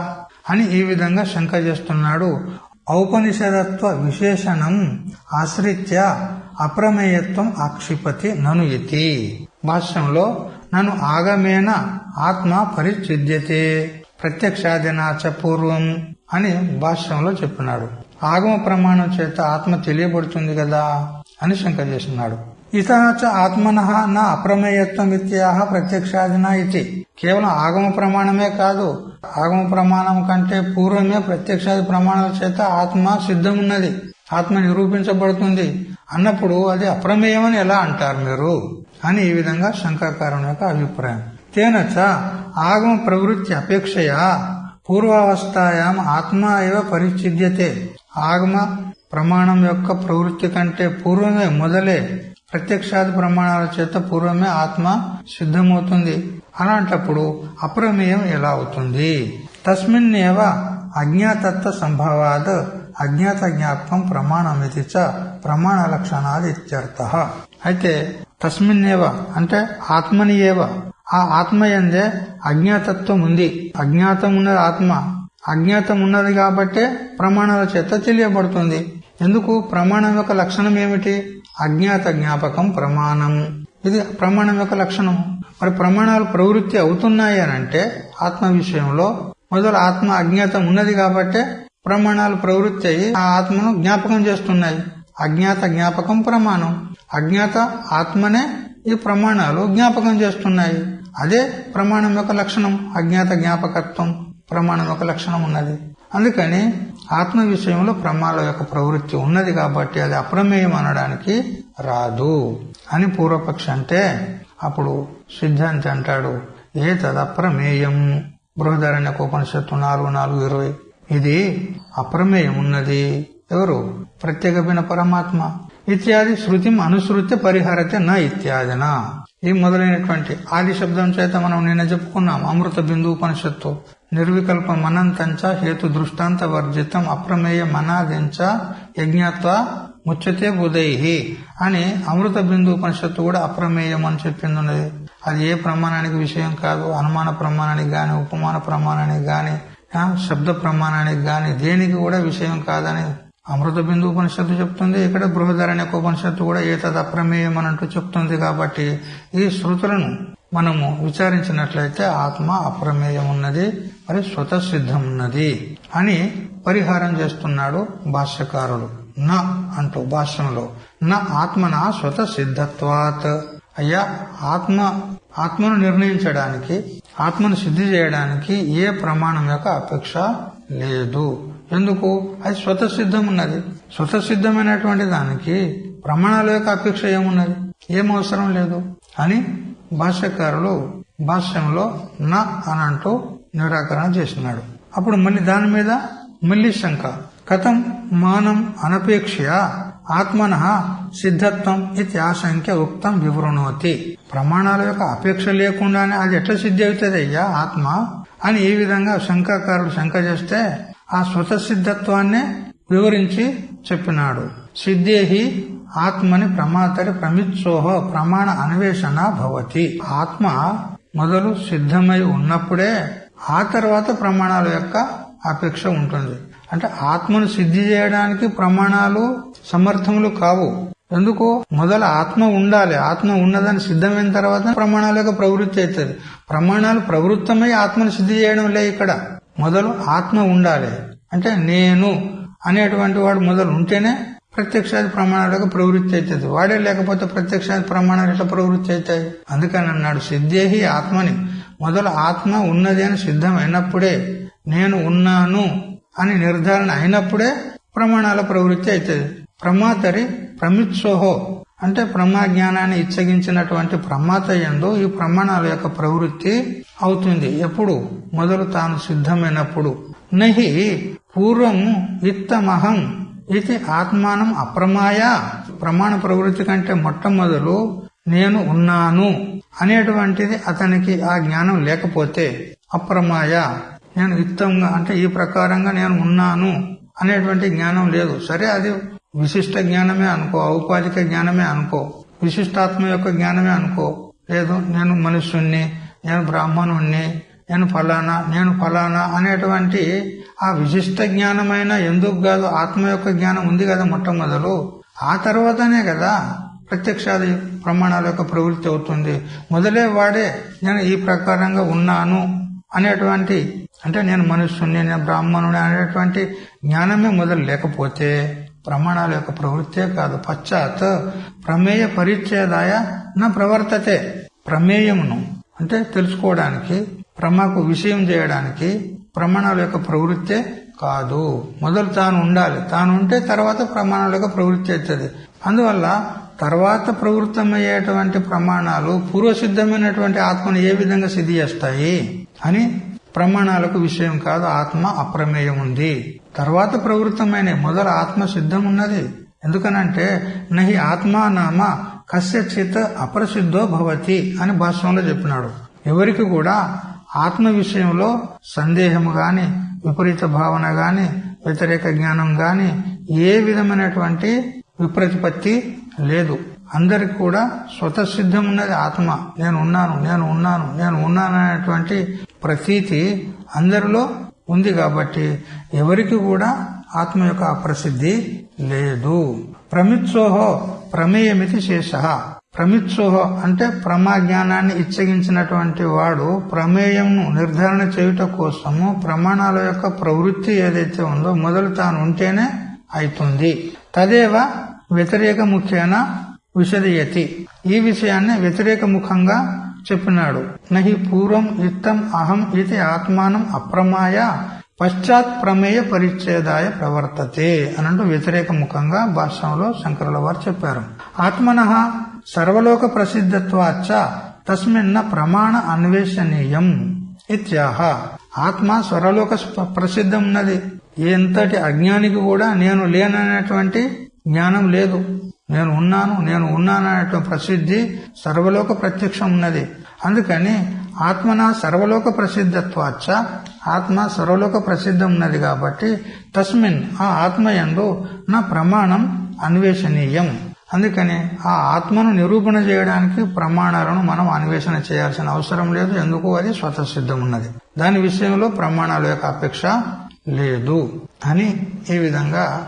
అని ఈ విధంగా శంక చేస్తున్నాడు. ఔపనిషదత్వ విశేషణం ఆశ్రిత్య అప్రమేయత్వం ఆక్షిపతి నను ఇతి. భాష్యంలో నను ఆగమేన ఆత్మ పరిచ్ఛిద్యతే ప్రత్యక్షాదినాచ పూర్వం అని భాష్యంలో చెప్పినాడు. ఆగమ ప్రమాణం చేత ఆత్మ తెలియబడుతుంది కదా అని శంక చేస్తున్నాడు. ఇతచ ఆత్మనః నా అప్రమేయత్వం ఇత్యాహ ప్రత్యక్షాదినా ఇది. కేవలం ఆగమ ప్రమాణమే కాదు, ఆగమ ప్రమాణం కంటే పూర్వమే ప్రత్యక్షాది ప్రమాణాల చేత ఆత్మ సిద్ధమున్నది, ఆత్మ నిరూపించబడుతుంది అన్నప్పుడు అది అప్రమేయమని ఎలా అంటారు మీరు అని ఈ విధంగా శంకాకారుని యొక్క అభిప్రాయం. తేనచ ఆగమ ప్రవృత్తి అపేక్షయా పూర్వావస్థాయాం ఆత్మ ఏవ పరిచ్ఛిద్యతే. ఆగమ ప్రమాణం యొక్క ప్రవృత్తి కంటే పూర్వమే మొదలే ప్రత్యక్షాది ప్రమాణాల చేత పూర్వమే ఆత్మ సిద్ధమవుతుంది. అలాంటప్పుడు అప్రమేయం ఎలా అవుతుంది? తస్మిన్నేవ అజ్ఞాతత్వ సంభవాద్ అజ్ఞాత జ్ఞాపకం ప్రమాణమితి చ ప్రమాణ లక్షణాది ఇత్యర్థః. అయితే తస్మిన్నేవ అంటే ఆత్మని ఏవ, ఆ ఆత్మయందే అజ్ఞాతత్వం ఉంది, అజ్ఞాతం ఉన్నది ఆత్మ, అజ్ఞాతం ఉన్నది కాబట్టే ప్రమాణాల చేత తెలియబడుతుంది. ఎందుకు? ప్రమాణం యొక్క లక్షణం ఏమిటి? అజ్ఞాత జ్ఞాపకం ప్రమాణం, ఇది ప్రమాణం యొక్క లక్షణం. మరి ప్రమాణాలు ప్రవృత్తి అవుతున్నాయి అని అంటే ఆత్మ విషయంలో మొదలు ఆత్మ అజ్ఞాతం ఉన్నది కాబట్టే ప్రమాణాలు ప్రవృత్తి అయ్యి ఆ ఆత్మను జ్ఞాపకం చేస్తున్నాయి. అజ్ఞాత జ్ఞాపకం ప్రమాణం, అజ్ఞాత ఆత్మనే ఈ ప్రమాణాలు జ్ఞాపకం చేస్తున్నాయి. అదే ప్రమాణం యొక్క లక్షణం, అజ్ఞాత జ్ఞాపకత్వం ప్రమాణం యొక్క లక్షణం ఉన్నది. అందుకని ఆత్మ విషయంలో ప్రమాల యొక్క ప్రవృత్తి ఉన్నది కాబట్టి అది అప్రమేయం అనడానికి రాదు అని పూర్వపక్షి అంటే, అప్పుడు సిద్ధాంతి అంటాడు ఏతదప్రమేయం బృహదారణ్యకోపనిషత్తు 4:4-20. ఇది అప్రమేయం ఉన్నది. ఎవరు? ప్రత్యేకమైన పరమాత్మ. ఇత్యాది శృతిం అనుసృత్య పరిహరతే న ఇత్యాదిన. ఈ మొదలైనటువంటి ఆది శబ్దం చేత మనం నిన్న చెప్పుకున్నాం. అమృత బిందు ఉపనిషత్తు నిర్వికల్ప మనంతంచ హేతు దృష్టాంత వర్జితం అప్రమేయ మనాదించ యజ్ఞత్వ ముచ్చతే బుధైహి అని అమృత బిందు ఉపనిషత్తు కూడా అప్రమేయం అని చెప్పింది ఉన్నది. అది ఏ ప్రమాణానికి విషయం కాదు. అనుమాన ప్రమాణానికి గాని, ఉపమాన ప్రమాణానికి గాని, శబ్ద ప్రమాణానికి గాని దేనికి కూడా విషయం కాదని అమృత బిందు ఉపనిషత్తు చెప్తుంది. ఇక్కడ బృహదారణ్యకోపనిషత్తు కూడా ఏతద్ అప్రమేయం అనంటూ చెప్తుంది. కాబట్టి ఈ శృతులను మనము విచారించినట్లయితే ఆత్మ అప్రమేయం ఉన్నది, మరి స్వతసిద్ధం ఉన్నది అని పరిహారం చేస్తున్నాడు భాష్యకారుడు. నా అంటూ భాష్యంలో నా ఆత్మన స్వతసిద్ధత్వాత్. అయ్యా, ఆత్మను నిర్ణయించడానికి, ఆత్మను సిద్ధి చేయడానికి ఏ ప్రమాణం యొక్క అపేక్ష లేదు. ఎందుకు? అది స్వతసిద్ధం ఉన్నది. స్వతసిద్ధమైనటువంటి దానికి ప్రమాణాల యొక్క అపేక్ష ఏమున్నది? ఏం అవసరం లేదు అని భాష్యకారులు భాష్యంలో నా అనంటూ నిరాకరణ చేసినాడు. అప్పుడు మళ్ళీ దాని మీద మళ్ళీ శంక. కథం మానం అనపేక్షయ ఆత్మన సిద్ధత్వం ఇది ఆశంక్య ఉక్తం వివృణోతి. ప్రమాణాల యొక్క అపేక్ష లేకుండానే అది ఎట్లా సిద్ధి అవుతుంది అయ్యా ఆత్మ అని ఈ విధంగా శంకాకారుడు శంక చేస్తే ఆ స్వతసిద్ధత్వాన్నే వివరించి చెప్పినాడు. సిద్ధేహి ఆత్మని ప్రమాతరి ప్రమిత్సోహ ప్రమాణ అన్వేషణ భవతి. ఆత్మ మొదలు సిద్ధమై ఉన్నప్పుడే ఆ తర్వాత ప్రమాణాల యొక్క అపేక్ష ఉంటుంది. అంటే ఆత్మను సిద్ధి చేయడానికి ప్రమాణాలు సమర్థములు కావు. ఎందుకు? మొదలు ఆత్మ ఉండాలి. ఆత్మ ఉన్నదని సిద్ధమైన తర్వాత ప్రమాణాల యొక్క ప్రవృత్తి అవుతుంది. ప్రమాణాలు ప్రవృత్తమై ఆత్మను సిద్ధి చేయడం లే. ఇక్కడ మొదలు ఆత్మ ఉండాలి. అంటే నేను అనేటువంటి వాడు మొదలు ఉంటేనే ప్రత్యక్షాది ప్రమాణాలకు ప్రవృత్తి అవుతుంది. వాడే లేకపోతే ప్రత్యక్షాది ప్రమాణాలు ఎట్లా ప్రవృత్తి అవుతాయి? అందుకని అన్నాడు సిద్ధేహి ఆత్మని. మొదలు ఆత్మ ఉన్నది అని సిద్ధమైనప్పుడే, నేను ఉన్నాను అని నిర్ధారణ అయినప్పుడే ప్రమాణాల ప్రవృత్తి అవుతుంది. ప్రమాతరి ప్రమిత్సోహో అంటే ప్రమాజ్ఞానాన్ని ఇచ్చగించినటువంటి ప్రమాత యందు ఈ ప్రమాణాల యొక్క ప్రవృత్తి అవుతుంది. ఎప్పుడు? మొదలు తాను సిద్ధమైనప్పుడు. నహి పూర్వం ఇత్తమహం ఇది ఆత్మానం అప్రమాయ. ప్రమాణ ప్రవృత్తి కంటే మొట్టమొదలు నేను ఉన్నాను అనేటువంటిది అతనికి ఆ జ్ఞానం లేకపోతే అప్రమాయ. నేను యుక్తంగా అంటే ఈ ప్రకారంగా నేను ఉన్నాను అనేటువంటి జ్ఞానం లేదు. సరే, అది విశిష్ట జ్ఞానమే అనుకో, ఔపాధిక జ్ఞానమే అనుకో, విశిష్టాత్మ యొక్క జ్ఞానమే అనుకో. లేదు, నేను మనుష్యుణ్ణి, నేను బ్రాహ్మణుణ్ణి, నేను ఫలానా అనేటువంటి ఆ విశిష్ట జ్ఞానమైన ఎందుకు కాదు? ఆత్మ యొక్క జ్ఞానం ఉంది కదా మొట్టమొదలు. ఆ తర్వాతనే కదా ప్రత్యక్షాది ప్రమాణాల యొక్క ప్రవృత్తి అవుతుంది. మొదలే వాడే నేను ఈ ప్రకారంగా ఉన్నాను అనేటువంటి, అంటే నేను మనుష్యుణ్ణి, నేను బ్రాహ్మణుని అనేటువంటి జ్ఞానమే మొదలు లేకపోతే ప్రమాణాల యొక్క ప్రవృత్తే కాదు. పశ్చాత్ ప్రమేయ పరిచ్ఛేదాయ నా ప్రవర్తతే. ప్రమేయమును అంటే తెలుసుకోవడానికి, ప్రమాకు విషయం చేయడానికి ప్రమాణాల యొక్క ప్రవృత్తే కాదు. మొదలు తాను ఉండాలి. తాను ఉంటే తర్వాత ప్రమాణాల యొక్క ప్రవృత్తి అవుతుంది. అందువల్ల తర్వాత ప్రవృత్తమయ్యేటువంటి ప్రమాణాలు పూర్వసిద్ధమైనటువంటి ఆత్మను ఏ విధంగా సిద్ధి చేస్తాయి అని ప్రమాణాలకు విషయం కాదు. ఆత్మ అప్రమేయం ఉంది. తర్వాత ప్రవృత్తమైన మొదలు ఆత్మ సిద్ధం ఉన్నది. ఎందుకనంటే నహి ఆత్మా నామ కస్యచిత్ అప్రసిద్ధో భవతి అని భాష్యంలో చెప్పినాడు. ఎవరికి కూడా ఆత్మ విషయంలో సందేహము గాని, విపరీత భావన గాని, వ్యతిరేక జ్ఞానం గాని, ఏ విధమైనటువంటి విప్రతిపత్తి లేదు. అందరికి కూడా స్వతసిద్ధం ఉన్నది ఆత్మ. నేను ఉన్నాను అనేటువంటి ప్రతీతి అందరిలో ఉంది. కాబట్టి ఎవరికి కూడా ఆత్మ యొక్క అప్రసిద్ధి లేదు. ప్రమిత్సోహో ప్రమేయమితి శేష. ప్రమిత్సోహో అంటే ప్రమాజ్ఞానాన్ని ఇచ్చగించినటువంటి వాడు ప్రమేయంను నిర్ధారణ చేయుట కోసము ప్రమాణాల యొక్క ప్రవృత్తి ఏదైతే ఉందో మొదలు తాను ఉంటేనే అవుతుంది. తదేవ వ్యతిరేక ముఖ్యేన విశదయతి. ఈ విషయాన్ని వ్యతిరేక ముఖంగా చెప్పినాడు. నహి పూర్వం ఇత్తం అహం ఇది ఆత్మానం అప్రమాయ పశ్చాత్ ప్రమేయ పరిచ్ఛేదాయ ప్రవర్తతే అనంటూ వ్యతిరేక ముఖంగా భాష్యంలో శంకరుల వారు చెప్పారు. ఆత్మనః సర్వలోక ప్రసిద్ధత్వాచ్చ తస్మిన్న ప్రమాణ అన్వేషణీయం ఇత్యాహ. ఆత్మ సర్వలోక ప్రసిద్ధం ఉన్నది. ఎంతటి అజ్ఞానికి కూడా నేను లేననేటువంటి జ్ఞానం లేదు. నేను ఉన్నాననేటువంటి ప్రసిద్ధి సర్వలోక ప్రత్యక్షం ఉన్నది. అందుకని ఆత్మన సర్వలోక ప్రసిద్ధత్వాచ్చ, ఆత్మ సర్వలోక ప్రసిద్ధం ఉన్నది కాబట్టి తస్మిన్ ఆ ఆత్మయందు నా ప్రమాణం అన్వేషణీయం. అందుకని ఆ ఆత్మను నిరూపణ చేయడానికి ప్రమాణాలను మనం అన్వేషణ చేయాల్సిన అవసరం లేదు. ఎందుకు? అది స్వతసిద్ధం ఉన్నది. దాని విషయంలో ప్రమాణాల యొక్క అపేక్ష లేదు అని ఈ విధంగా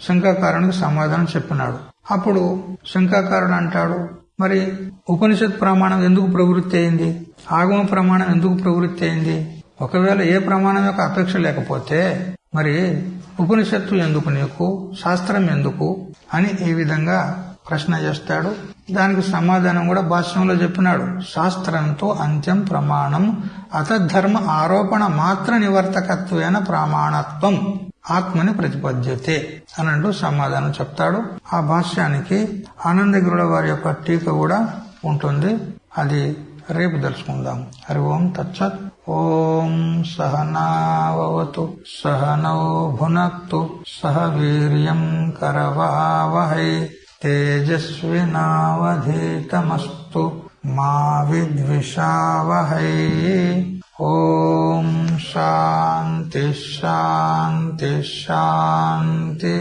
శంకాకారునికి సమాధానం చెప్పినాడు. అప్పుడు శంకాకారుడు అంటాడు, మరి ఉపనిషత్ ప్రమాణం ఎందుకు ప్రవృత్తి అయింది, ఆగమ ప్రమాణం ఎందుకు ప్రవృత్తి అయింది? ఒకవేళ ఏ ప్రమాణం యొక్క అపేక్ష లేకపోతే మరి ఉపనిషత్తు ఎందుకు నీకు, శాస్త్రం ఎందుకు అని ఈ విధంగా ప్రశ్న చేస్తాడు. దానికి సమాధానం కూడా భాష్యంలో చెప్పినాడు. శాస్త్రంతో అంత్యం ప్రమాణం అతద్ధర్మ ఆరోపణ మాత్ర నివర్తకత్వేన ప్రమాణత్వం ఆత్మని ప్రతిపద్యతే అనంటూ సమాధానం చెప్తాడు. ఆ భాష్యానికి ఆనందగిరుల వారి యొక్క టీక కూడా ఉంటుంది. అది రేపు తెలుసుకుందాం. హరి ఓం తచ్చత్. ఓం సహనావతు సహనౌ భునక్తు సహ వీర్యం కరవావహై తేజస్వినావధీతమస్తు మా విద్విషావహై. ఓం శాంతి శాంతి శాంతి.